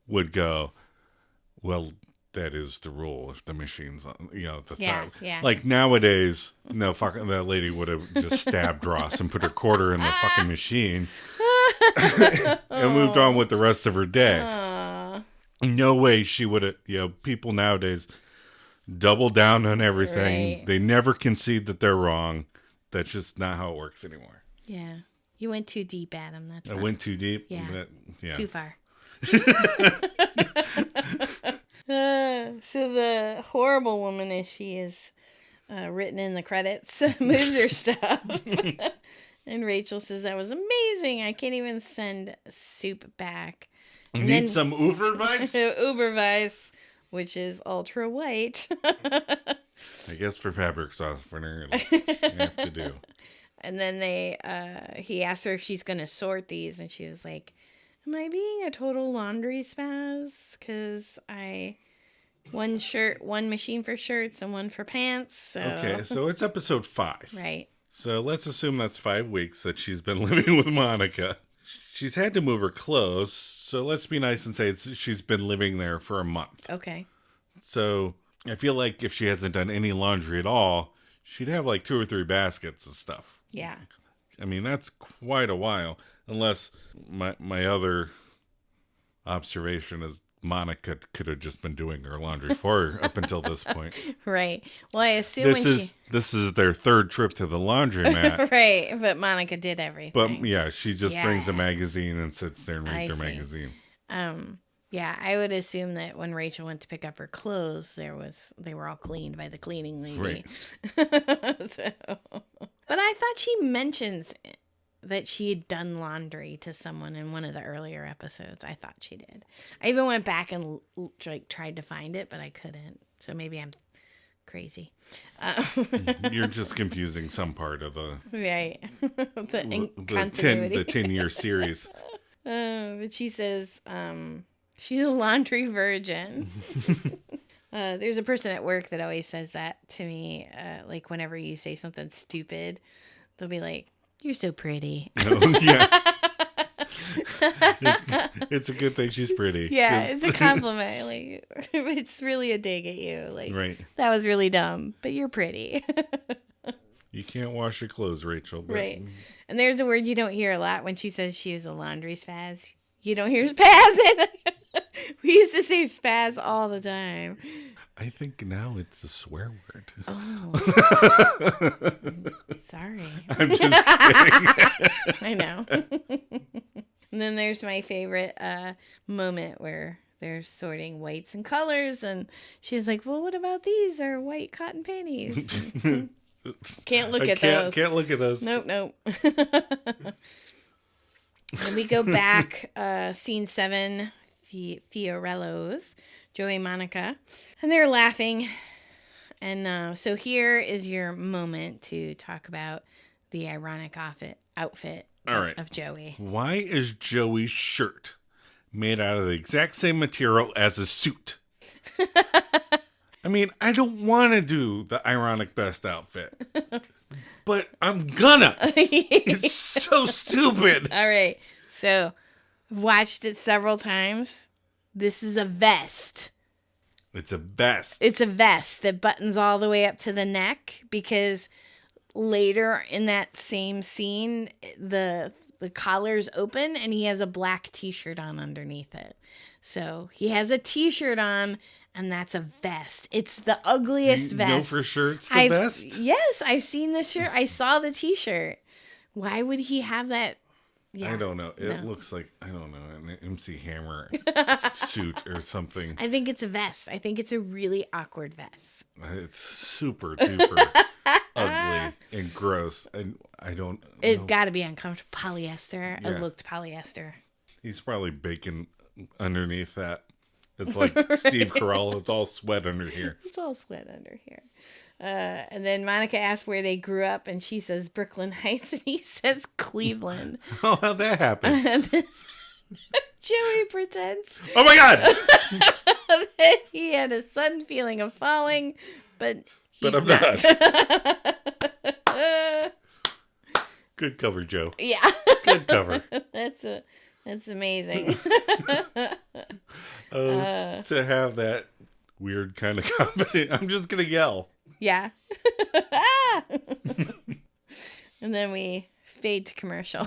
would go, well, that is the rule if the machine's on, Yeah. Like nowadays, no, fucking that lady would have just stabbed Ross and put her quarter in the fucking machine and moved on with the rest of her day. No way she would have, people nowadays double down on everything. Right. They never concede that they're wrong. That's just not how it works anymore. Yeah. You went too deep, Adam. I went too deep. Yeah. Yeah. Too far. So the horrible woman, as she is written in the credits, moves her stuff. And Rachel says, that was amazing. I can't even send soup back. Need some Uberweiss? Uberweiss, which is ultra white. I guess for fabric softener, you have to do. And then he asked her if she's going to sort these. And she was like, am I being a total laundry spaz? Because one machine for shirts and one for pants. So. Okay, so it's episode 5. Right. So let's assume that's 5 weeks that she's been living with Monica. She's had to move her clothes, so let's be nice and say she's been living there for a month. Okay. So I feel like if she hasn't done any laundry at all, she'd have like 2 or 3 baskets of stuff. Yeah. I mean, that's quite a while, unless my other observation is Monica could have just been doing her laundry for her up until this point. Right. Well, I assume this is their 3rd trip to the laundromat. Right, but Monica did everything. But yeah, she just brings a magazine and sits there and reads her see. magazine. Yeah, I would assume that when Rachel went to pick up her clothes, they were all cleaned by the cleaning lady. Right. But I thought she mentions that she had done laundry to someone in one of the earlier episodes. I thought she did. I even went back and tried to find it, but I couldn't. So maybe I'm crazy. You're just confusing some part of the right. the 10-year series. But she says she's a laundry virgin. There's a person at work that always says that to me. Like whenever you say something stupid, they'll be like, "You're so pretty." Oh, yeah. It's a good thing she's pretty. Yeah, it's a compliment. Like it's really a dig at you. Like right. That was really dumb, but you're pretty. You can't wash your clothes, Rachel. But... Right. And there's a word you don't hear a lot when she says she was a laundry spaz. You don't hear spaz. We used to say spaz all the time. I think now it's a swear word. Oh. Sorry. I'm just kidding. I know. And then there's my favorite moment where they're sorting whites and colors. And she's like, well, what about these? They're white cotton panties. Can't look at those. Can't look at those. Nope. And we go back, scene 7, Fiorello's, Joey, Monica, and they're laughing. And so here is your moment to talk about the ironic outfit All right. of Joey. Why is Joey's shirt made out of the exact same material as a suit? I mean, I don't want to do the ironic best outfit, but I'm gonna. It's so stupid. All right. So, I've watched it several times. This is a vest. It's a vest. It's a vest that buttons all the way up to the neck because later in that same scene, the collar's open and he has a black t-shirt on underneath it. So he has a t-shirt on and that's a vest. It's the ugliest vest. You know for sure it's the vest? Yes, I've seen the shirt. I saw the t-shirt. Why would he have that? Yeah, I don't know. It looks like, I don't know, an MC Hammer suit or something. I think it's a vest. I think it's a really awkward vest. It's super duper ugly and gross. And I don't It's got to be uncomfortable. Polyester. Yeah. It looked polyester. He's probably baking underneath that. It's like Steve Carell. It's all sweat under here. It's all sweat under here. And then Monica asks where they grew up, and she says Brooklyn Heights, and he says Cleveland. Oh, how'd that happen? And then Joey pretends Oh my God! that he had a sudden feeling of falling, but I'm not. Good cover, Joe. Yeah. Good cover. That's amazing. To have that weird kind of comedy, I'm just gonna yell. Yeah. And then we fade to commercial.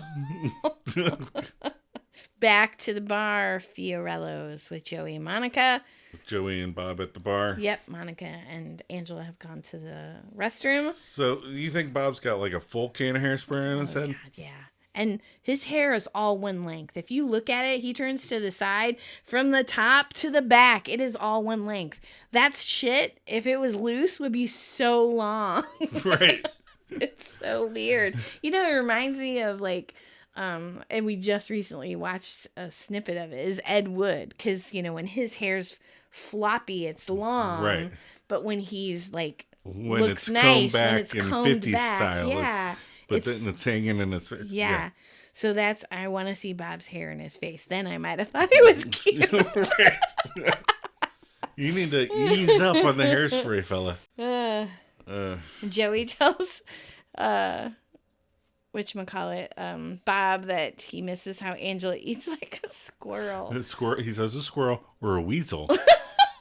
Back to the bar, Fiorello's with Joey and Monica. Joey and Bob at the bar. Yep, Monica and Angela have gone to the restroom. So you think Bob's got like a full can of hairspray on his head? God, yeah. And his hair is all one length. If you look at it, he turns to the side. From the top to the back, it is all one length. That's shit. If it was loose, would be so long. Right. It's so weird. You know, it reminds me of like, and we just recently watched a snippet of it, is Ed Wood. Because, you know, when his hair's floppy, it's long. Right. But when he's like, When looks it's nice, combed back when it's in combed 50s back. style. Yeah. But then it's hanging in his face. Yeah. So that's, I want to see Bob's hair in his face. Then I might have thought it was cute. You need to ease up on the hairspray, fella. Joey tells, Bob that he misses how Angela eats like a squirrel. He says a squirrel or a weasel.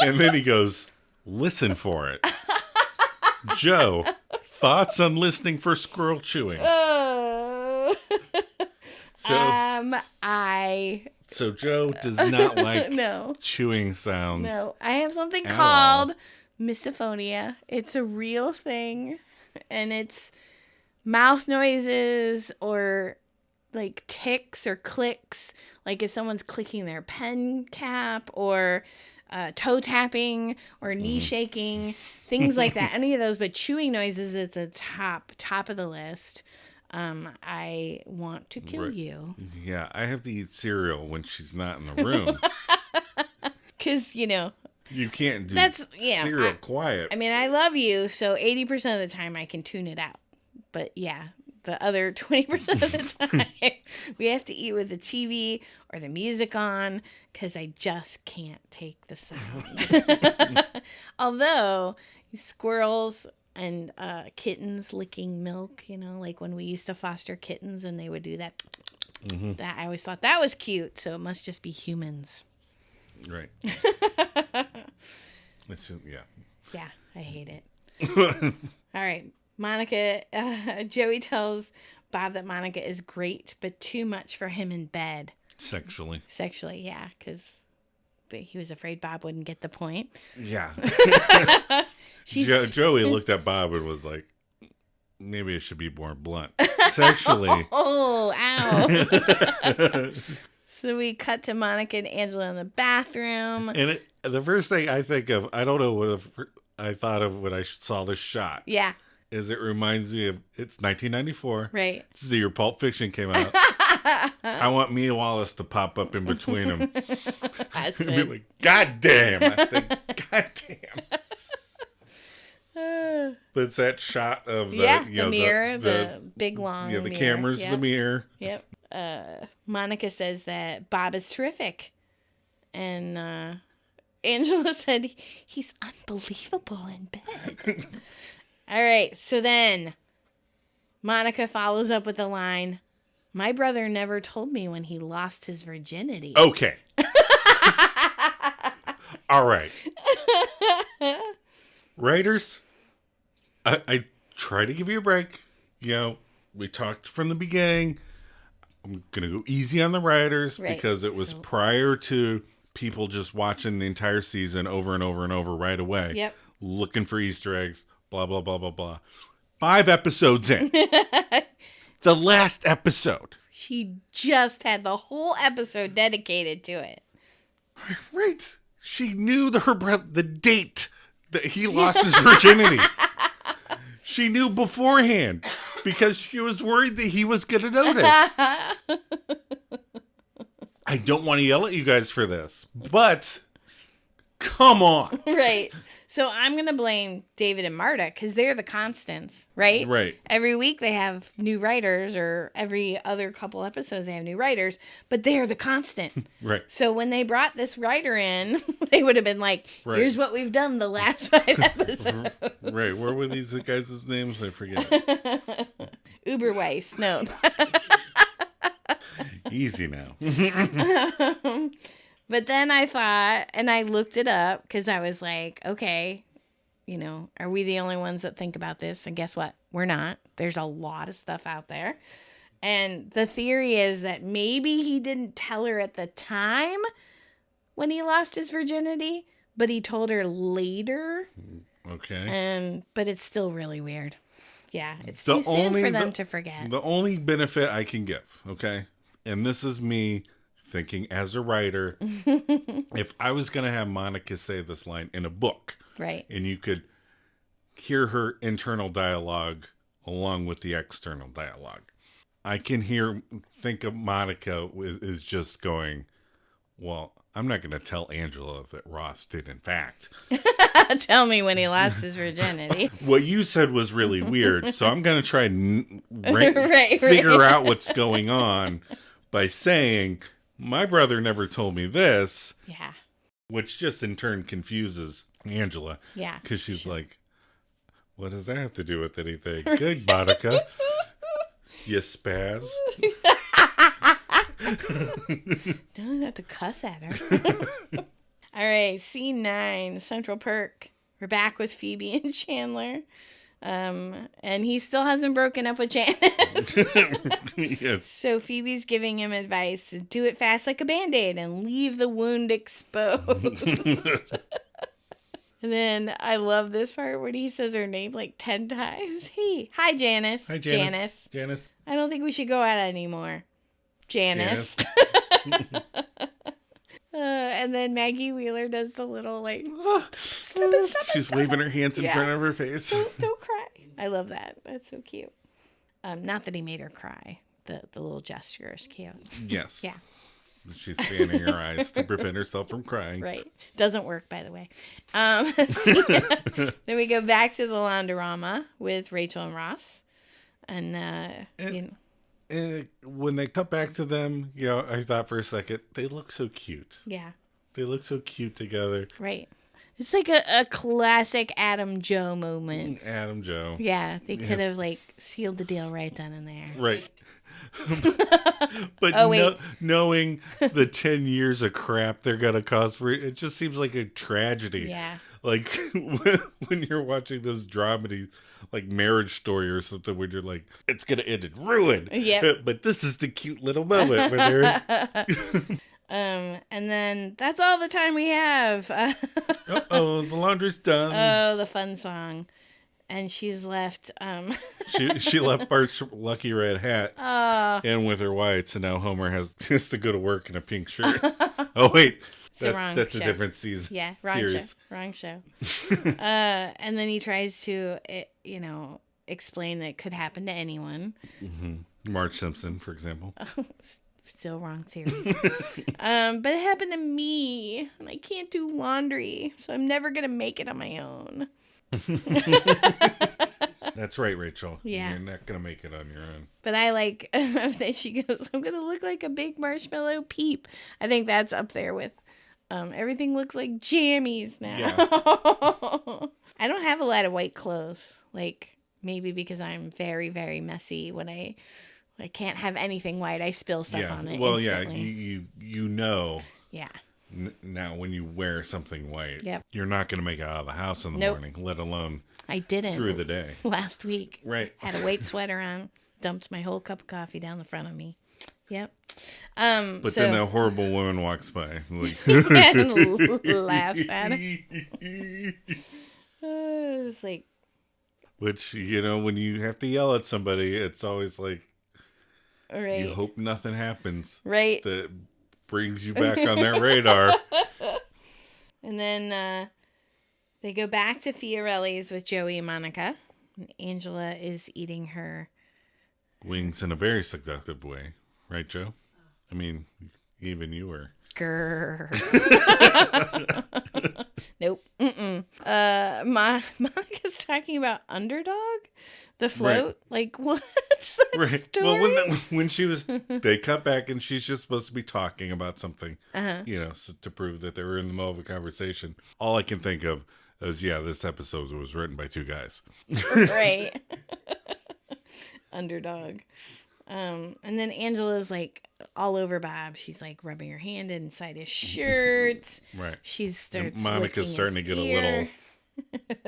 And then he goes, listen for it. Joe, thoughts on listening for squirrel chewing? Oh. So Joe does not like No. chewing sounds. No, I have something at called misophonia. It's a real thing, and it's mouth noises or like ticks or clicks, like if someone's clicking their pen cap or toe tapping or knee shaking, things like that. Any of those, but chewing noises is the top of the list. I want to kill you. Yeah, I have to eat cereal when she's not in the room. Because, you know, You can't do cereal quiet. I mean, I love you, so 80% of the time I can tune it out. But yeah, the other 20% of the time we have to eat with the TV or the music on because I just can't take the sound. Although squirrels and kittens licking milk, you know, like when we used to foster kittens and they would do that. Mm-hmm. That I always thought that was cute, so it must just be humans. Right. It's just, yeah. Yeah, I hate it. All right. Monica, Joey tells Bob that Monica is great, but too much for him in bed. Sexually, yeah, because he was afraid Bob wouldn't get the point. Yeah. Joey looked at Bob and was like, maybe it should be more blunt. Sexually. Oh, ow. So we cut to Monica and Angela in the bathroom. And the first thing I think of, I don't know what I thought of when I saw this shot. Yeah. Is it reminds me of, it's 1994. Right. This is the year Pulp Fiction came out. I want Mia Wallace to pop up in between them. I said, be like, God damn. I said, God damn. But it's that shot of the, the mirror, the big long the mirror. camera's the mirror. Yep. Monica says that Bob is terrific. And Angela said he's unbelievable in bed. All right. So then Monica follows up with the line, my brother never told me when he lost his virginity. Okay. All right. Writers, I try to give you a break. We talked from the beginning. I'm going to go easy on the writers because it was prior to people just watching the entire season over and over and over right away. Yep. Looking for Easter eggs, blah, blah, blah, blah, blah. 5 episodes in. The last episode. She just had the whole episode dedicated to it. Right. She knew the date that he lost his virginity. She knew beforehand because she was worried that he was going to notice. I don't want to yell at you guys for this, but come on. Right. So I'm going to blame David and Marta because they're the constants, right? Right. Every week they have new writers, or every other couple episodes they have new writers, but they're the constant. Right. So when they brought this writer in, they would have been like, here's what we've done the last 5 episodes. Right. Where were these guys' names? I forget. Uberweiss. No. Easy now. But then I thought, and I looked it up because I was like, okay, are we the only ones that think about this? And guess what? We're not. There's a lot of stuff out there. And the theory is that maybe he didn't tell her at the time when he lost his virginity, but he told her later. Okay. But it's still really weird. Yeah, it's too soon for them to forget. The only benefit I can give, okay? And this is me thinking as a writer, if I was going to have Monica say this line in a book, right, and you could hear her internal dialogue along with the external dialogue, I can think of Monica is just going, well, I'm not going to tell Angela that Ross did in fact tell me when he lost his virginity. What you said was really weird, so I'm going to try and figure out what's going on by saying, my brother never told me this. Yeah. Which just in turn confuses Angela. Yeah. Because she's like, what does that have to do with anything? Good, Monica. You spaz. Don't have to cuss at her. All right, scene 9, Central Perk. We're back with Phoebe and Chandler. And he still hasn't broken up with Janice. Yes. So Phoebe's giving him advice. Do it fast like a Band-Aid and leave the wound exposed. And then I love this part where he says her name like 10 times. Hey, hi, Janice. Hi, Janice. Janice. I don't think we should go out anymore. Janice. And then Maggie Wheeler does the little like, stop it. She's waving her hands in front of her face. Don't cry. I love that. That's so cute. Not that he made her cry. The little gesture is cute. Yes. Yeah. She's fanning her eyes to prevent herself from crying. Right. Doesn't work, by the way. Then we go back to the laundroma with Rachel and Ross. And when they cut back to them, I thought for a second, they look so cute. Yeah. They look so cute together. Right. It's like a classic Adam Joe moment. Adam Joe. Yeah. They could have sealed the deal right then and there. Right. But knowing the 10 years of crap they're going to cause for it just seems like a tragedy. Yeah. Like when you're watching those dramedy, like Marriage Story or something, when you're like, it's going to end in ruin. Yeah. But this is the cute little moment where they're... And then that's all the time we have. Uh-oh, the laundry's done. Oh, the fun song. And she's left. She left Bart's lucky red hat in with her whites, and now Homer has to go to work in a pink shirt. Oh wait, that's a different season. Yeah, wrong show. And then he tries to, explain that it could happen to anyone. Mm-hmm. Marge Simpson, for example. Still wrong series. But it happened to me, and I can't do laundry, so I'm never gonna make it on my own. That's right, Rachel. Yeah. You're not going to make it on your own. But I like that she goes, I'm going to look like a big marshmallow peep. I think that's up there with everything looks like jammies now. Yeah. I don't have a lot of white clothes. Like, maybe because I'm very, very messy. When I can't have anything white, I spill stuff on it instantly. Yeah, you know. Yeah. Now, when you wear something white, Yep. you're not going to make it out of the house in the morning, let alone I didn't through the day. last week. Right. Had a white sweater on, dumped my whole cup of coffee down the front of me. Yep. But then that horrible woman walks by, like, and laughs at him. It's like, which, when you have to yell at somebody, it's always like, right. you hope nothing happens. Right. That brings you back on their radar. And then they go back to Fiorelli's with Joey and Monica. And Angela is eating her wings in a very seductive way. Right, Joe? I mean, even you were. grrr. Nope. Mm-mm. Monica's talking about Underdog, the float. Right. Like, what's that right. story? Well, when she was, they cut back and she's just supposed to be talking about something, so to prove that they were in the middle of a conversation. All I can think of is, this episode was written by two guys. Right. Underdog. And then Angela's like all over Bob. She's like rubbing her hand inside his shirt. Right. She starts. Monica's starting to get ear. a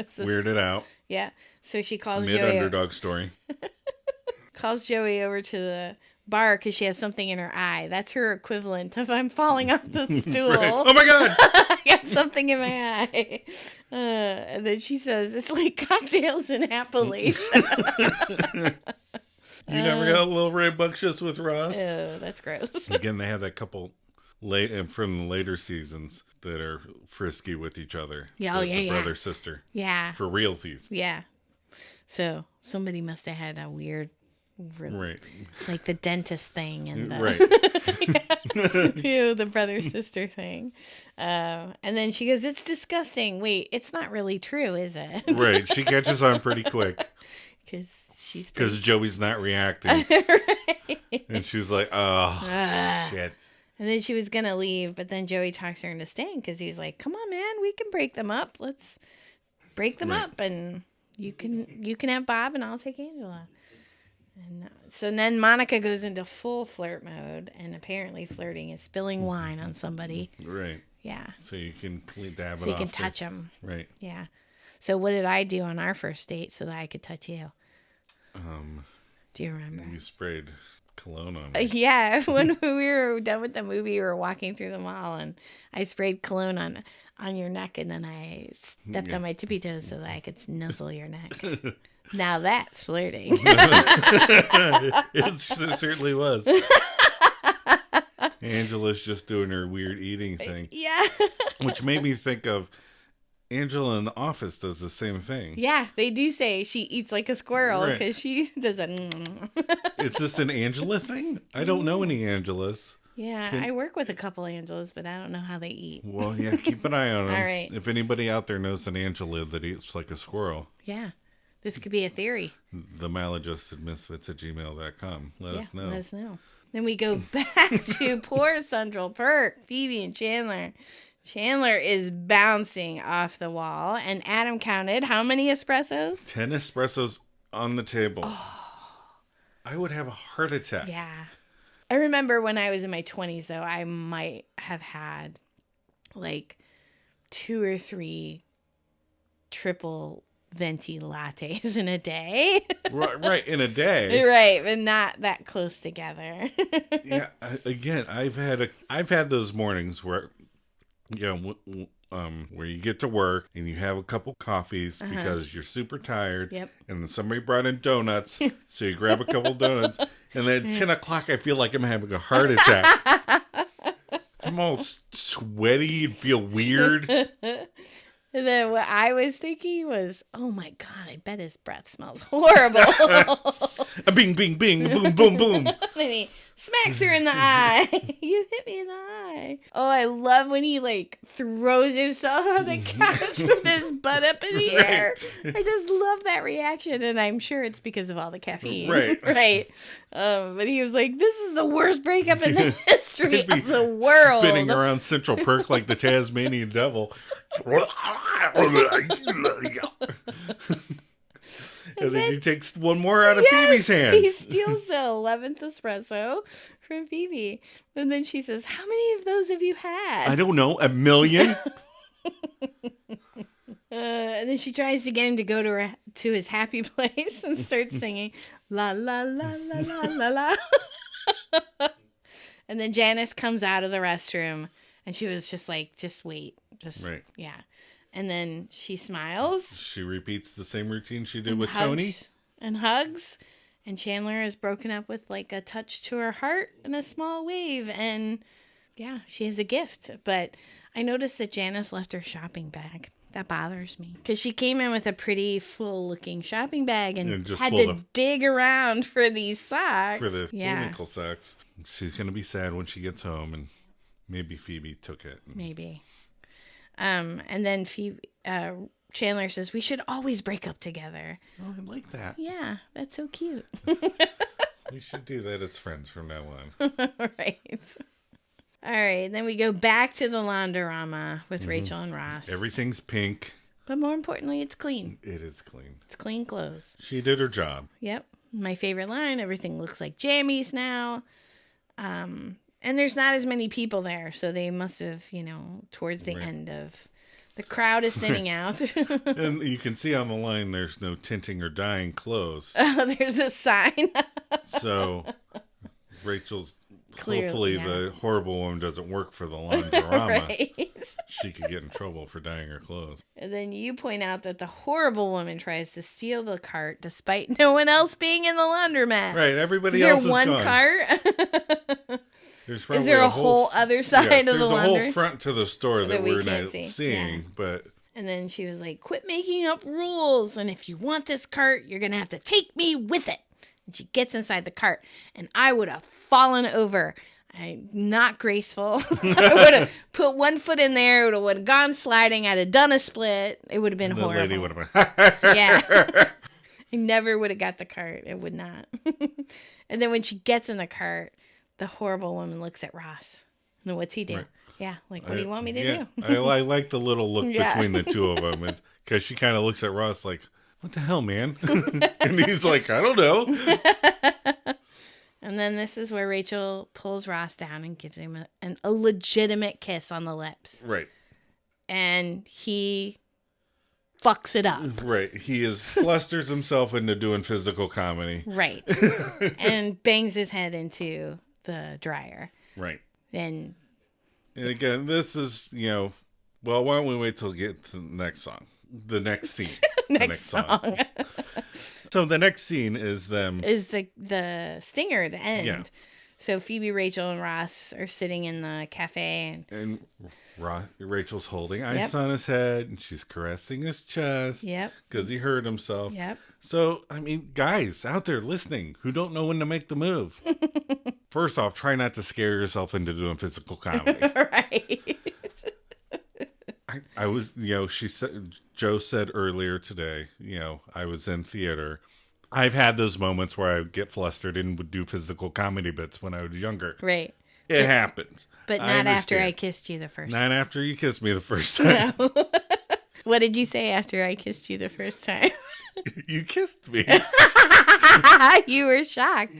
little weirded out. Yeah. So she calls Mid Joey. Underdog story. Calls Joey over to the bar because she has something in her eye. That's her equivalent of I'm falling off the stool. Right. Oh my God! I got something in my eye. And then she says it's like cocktails in Appalachia. You never got a little rambunctious with Ross? Oh, that's gross. Again, they had that couple from the later seasons that are frisky with each other. Yeah, the brother sister. Yeah. For realsies. Yeah. So somebody must have had a weird, right, like the dentist thing and the, right, the brother sister thing. And then she goes, "It's disgusting." Wait, it's not really true, is it? Right. She catches on pretty quick because Joey's not reacting, right. And she's like, "Oh shit." And then she was gonna leave, but then Joey talks her into staying because he's like, "Come on, man, we can break them up. Let's break them up, and you can have Bob, and I'll take Angela." And so then Monica goes into full flirt mode, and apparently flirting is spilling wine on somebody. Right. Yeah. So you can dab it off. So you can touch them. Right. Yeah. So what did I do on our first date so that I could touch you? Do you remember? You sprayed cologne on me. Yeah, when we were done with the movie, we were walking through the mall, and I sprayed cologne on your neck, and then I stepped on my tippy toes so that I could nuzzle your neck. Now that's flirting. It certainly was. Angela's just doing her weird eating thing. Yeah. Which made me think of Angela in The Office does the same thing. Yeah, they do say she eats like a squirrel because she does a... Is this an Angela thing? I don't know any Angelas. Yeah, I work with a couple Angelas, but I don't know how they eat. Well, yeah, keep an eye on them. All right. If anybody out there knows an Angela that eats like a squirrel. Yeah, this could be a theory. The Maladjusted Misfits at gmail.com. Let us know. Let us know. Then we go back to poor Central Perk, Phoebe and Chandler. Chandler is bouncing off the wall, and Adam counted how many espressos? 10 espressos on the table. Oh. I would have a heart attack. Yeah. I remember when I was in my 20s, though, I might have had like 2 or 3 triple venti lattes in a day. Right, in a day. Right, but not that close together. Yeah, again, I've had those mornings where where you get to work and you have a couple coffees because you're super tired. Yep. And then somebody brought in donuts, so you grab a couple donuts, and then at 10 o'clock I feel like I'm having a heart attack. I'm all sweaty and feel weird. And then what I was thinking was, oh my God, I bet his breath smells horrible. Bing, bing, bing, boom, boom, boom. Then he Smacks her in the eye. You hit me in the eye. Oh, I love when he like throws himself on the couch with his butt up in the air. I just love that reaction, and I'm sure it's because of all the caffeine. Right. Right. But he was like, "This is the worst breakup in the history of the world." Spinning around Central Perk like the Tasmanian devil. And then he takes one more out of Phoebe's hand. He steals the 11th espresso from Phoebe. And then she says, "How many of those have you had?" I don't know, 1 million? And then she tries to get him to go to his happy place and starts singing, la, la, la, la, la, la, la. And then Janice comes out of the restroom, and she was just like, just wait. Right. Yeah. And then she smiles. She repeats the same routine she did with Tony. And hugs. And Chandler is broken up with like a touch to her heart and a small wave. And yeah, she has a gift. But I noticed that Janice left her shopping bag. That bothers me. Because she came in with a pretty full looking shopping bag and just had to dig around for these socks. For the ankle socks. She's going to be sad when she gets home, and maybe Phoebe took it. Maybe. And then Chandler says, "We should always break up together." Oh, I like that. Yeah, that's so cute. We should do that as friends from now on. Right. All right. Then we go back to the laundroma with Rachel and Ross. Everything's pink. But more importantly, it's clean. It is clean. It's clean clothes. She did her job. Yep. My favorite line, everything looks like jammies now. And there's not as many people there, so they must have, towards the end of... The crowd is thinning out. And you can see on the line there's no tinting or dyeing clothes. Oh, there's a sign. So Rachel's... Hopefully the horrible woman doesn't work for the laundroma. Right. She could get in trouble for dyeing her clothes. And then you point out that the horrible woman tries to steal the cart despite no one else being in the laundromat. Right, everybody else is gone. Is there one cart? Is there a whole other side of the laundry? There's a whole front to the store that we're not seeing. Yeah. But And then she was like, "Quit making up rules. And if you want this cart, you're going to have to take me with it." And she gets inside the cart, and I would have fallen over. I'm not graceful. I would have put one foot in there. It would have gone sliding. I'd have done a split. It would have been horrible. The lady would have been... Yeah. I never would have got the cart. It would not. And then when she gets in the cart, the horrible woman looks at Ross. And what's he do? Right. Yeah, like, what do you want me to do? I like the little look between the two of them. Because she kind of looks at Ross like, "What the hell, man?" And he's like, "I don't know." And then this is where Rachel pulls Ross down and gives him a legitimate kiss on the lips. Right. And he fucks it up. Right. He flusters himself into doing physical comedy. Right. And bangs his head into the dryer. Right. And again, this is, well, why don't we wait till we get to the next song? The next scene. next song. So the next scene is them. Is the stinger, the end. Yeah. So Phoebe, Rachel, and Ross are sitting in the cafe. And Rachel's holding ice on his head, and she's caressing his chest. Yep. Because he hurt himself. Yep. So, I mean, guys out there listening who don't know when to make the move. First off, try not to scare yourself into doing physical comedy. Right. I was, she said, Joe said earlier today, I was in theater. I've had those moments where I would get flustered and would do physical comedy bits when I was younger. Right. It happens. But not after I kissed you the first time. Not after you kissed me the first time. No. What did you say after I kissed you the first time? You kissed me. You were shocked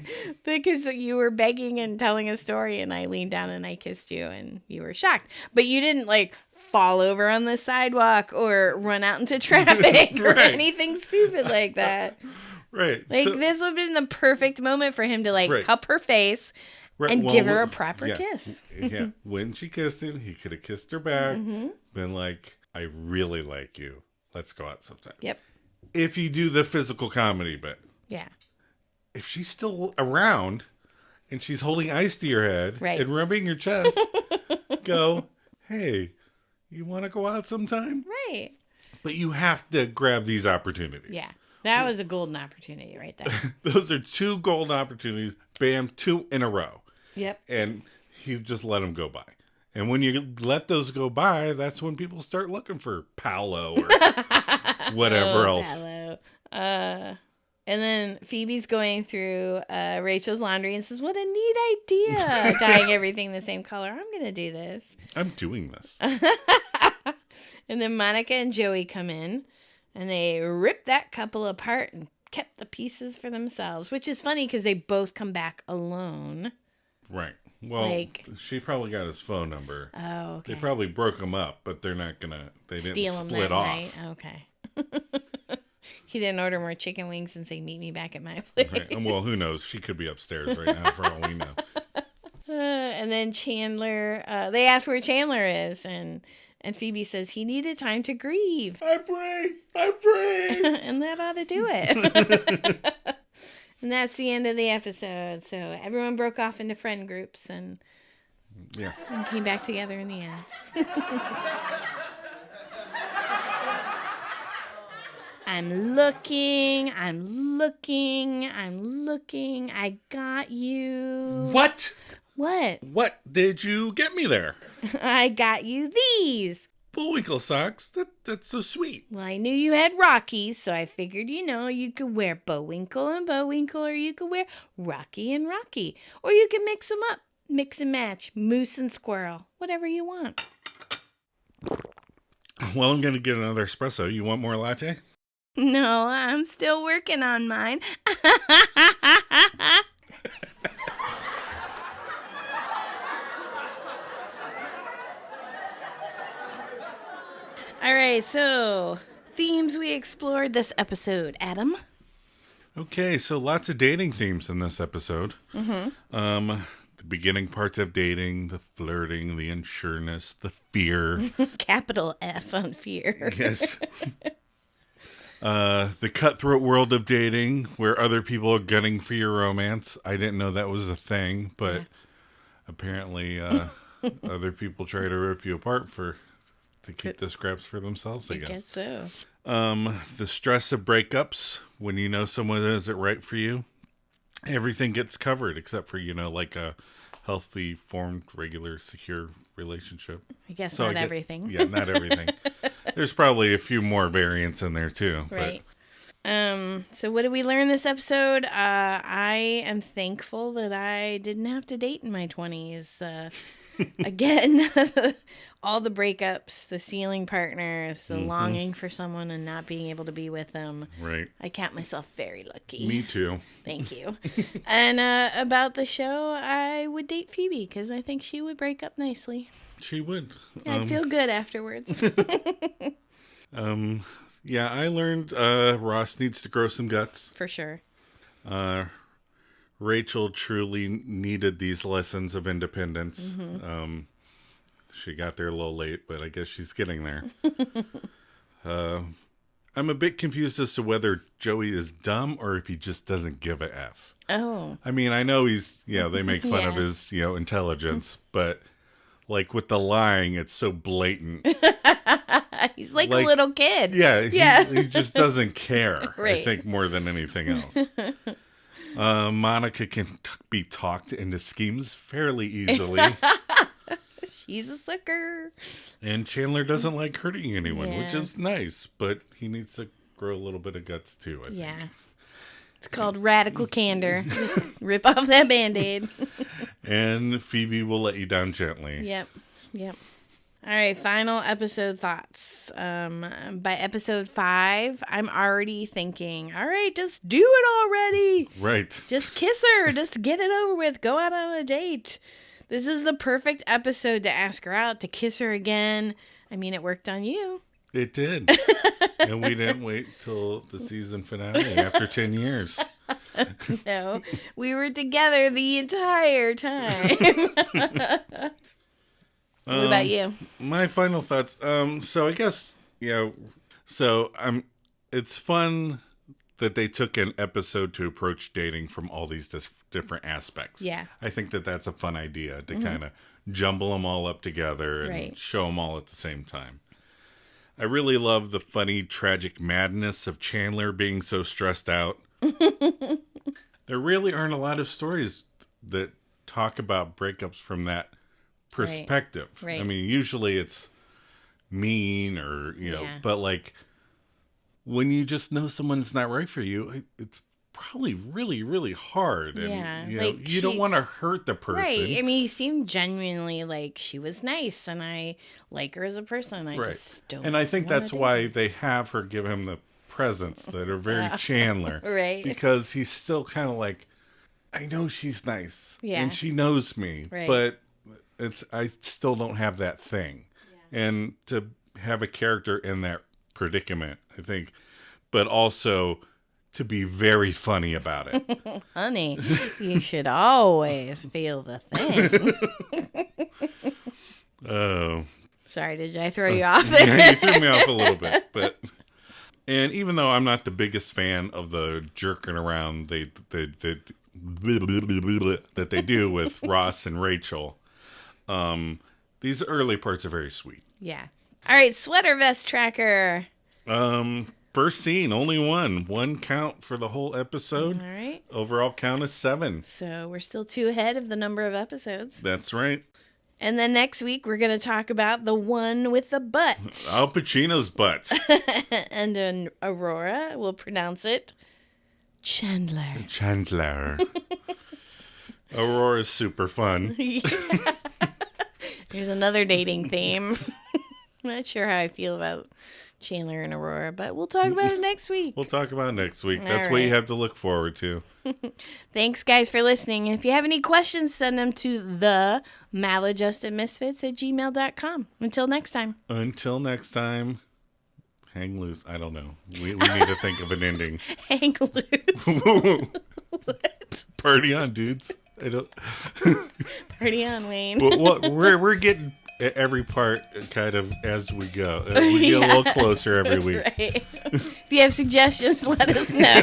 because you were begging and telling a story, and I leaned down and I kissed you, and you were shocked. But you didn't fall over on the sidewalk or run out into traffic or anything stupid like that. Right. This would have been the perfect moment for him to cup her face and give her a proper kiss. Yeah. When she kissed him, he could have kissed her back, been like, "I really like you. Let's go out sometime." Yep. If you do the physical comedy bit. Yeah. If she's still around and she's holding ice to your head and rubbing your chest, go, "Hey, you want to go out sometime?" Right. But you have to grab these opportunities. Yeah. That was a golden opportunity right there. Those are 2 golden opportunities. Bam, 2 in a row. Yep. And he just let them go by. And when you let those go by, that's when people start looking for Paolo or whatever else. Paolo. And then Phoebe's going through Rachel's laundry and says, what a neat idea, dyeing everything the same color. I'm going to do this. I'm doing this. And then Monica and Joey come in, and they rip that couple apart and kept the pieces for themselves, which is funny because they both come back alone. Right. Well, she probably got his phone number. Oh, okay. They probably broke him up, but they're not going to, they didn't Steal him split that off. night. Okay. He didn't order more chicken wings and say, meet me back at my place. Right. Well, who knows? She could be upstairs right now for all we know. And then Chandler, they ask where Chandler is, and Phoebe says he needed time to grieve. I'm free! I'm free! And that ought to do it. And that's the end of the episode. So everyone broke off into friend groups and came back together in the end. I'm looking. I got you. What? What? What did you get me there? I got you these. Bullwinkle socks? That's so sweet. Well, I knew you had Rockies, so I figured, you could wear Bullwinkle and Bullwinkle, or you could wear Rocky and Rocky. Or you can mix them up. Mix and match. Moose and squirrel. Whatever you want. Well, I'm going to get another espresso. You want more latte? No, I'm still working on mine. All right, so themes we explored this episode. Adam? Okay, so lots of dating themes in this episode. Mm-hmm. The beginning parts of dating, the flirting, the unsureness, the fear. Capital F on fear. Yes. The cutthroat world of dating, where other people are gunning for your romance. I didn't know that was a thing, but apparently other people try to rip you apart to keep the scraps for themselves, I guess so. The stress of breakups, when you know someone isn't right for you. Everything gets covered except for, like a healthy, formed, regular, secure relationship. I guess not everything. Yeah, not everything. There's probably a few more variants in there too. Right. So what did we learn this episode? I am thankful that I didn't have to date in my 20s. Again, all the breakups, the sealing partners, the longing for someone and not being able to be with them. Right. I count myself very lucky. Me too. Thank you. And about the show, I would date Phoebe because I think she would break up nicely. She would. I'd feel good afterwards. Yeah, I learned Ross needs to grow some guts. For sure. Rachel truly needed these lessons of independence. Mm-hmm. She got there a little late, but I guess she's getting there. I'm a bit confused as to whether Joey is dumb or if he just doesn't give a F. Oh. I mean, I know he's, they make fun of his, intelligence, but like with the lying, it's so blatant. He's like a little kid. Yeah. He just doesn't care, Right. I think, more than anything else. Monica can be talked into schemes fairly easily. She's a sucker. And Chandler doesn't like hurting anyone, which Yeah. is nice, but he needs to grow a little bit of guts too, I think. Yeah. It's called radical candor. Just rip off that Band-Aid. And Phoebe will let you down gently. Yep. All right, final episode thoughts. By episode 5, I'm already thinking, all right, just do it already. Right. Just kiss her. Just get it over with. Go out on a date. This is the perfect episode to ask her out, to kiss her again. I mean, it worked on you. It did. And we didn't wait till the season finale after 10 years. No, we were together the entire time. What about you? My final thoughts. So I guess, it's fun that they took an episode to approach dating from all these different aspects. Yeah. I think that's a fun idea to kind of jumble them all up together and show them all at the same time. I really love the funny, tragic madness of Chandler being so stressed out. There really aren't a lot of stories that talk about breakups from that perspective. Right. I mean, usually it's mean or, but like when you just know someone's not right for you, it's probably really, really hard. And, you don't want to hurt the person. Right. I mean, he seemed genuinely like she was nice and I like her as a person. I just don't. And I think that's why they have her give him the presents that are very Chandler. Right. Because he's still kind of like, I know she's nice. Yeah. And she knows me. Right. But I still don't have that thing. Yeah. And to have a character in that predicament, I think, but also to be very funny about it. Honey, you should always feel the thing. Oh. Sorry, did I throw you off Yeah, there? you threw me off a little bit. And even though I'm not the biggest fan of the jerking around that they do with Ross and Rachel, these early parts are very sweet. Yeah. All right, sweater vest tracker. First scene, only one count for the whole episode. All right. Overall count is 7. So we're still 2 ahead of the number of episodes. That's right. And then next week, we're going to talk about the one with the butt. Al Pacino's butt. And then Aurora will pronounce it Chandler. Aurora's super fun. Here's another dating theme. Not sure how I feel about Chandler and Aurora, but we'll talk about it next week. We'll talk about it next week. That's All what you right. have to look forward to. Thanks, guys, for listening. And if you have any questions, send them to the maladjustedmisfits@gmail.com. Until next time. Until next time, hang loose. I don't know. We need to think of an ending. Hang loose. What? Party on, dudes. I don't. Party on, Wayne. We're getting every part kind of as we go. We get a little closer every week. Right. If you have suggestions, let us know.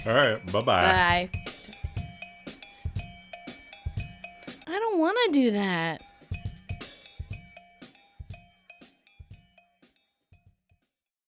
All right. Bye-bye. Bye. I don't want to do that.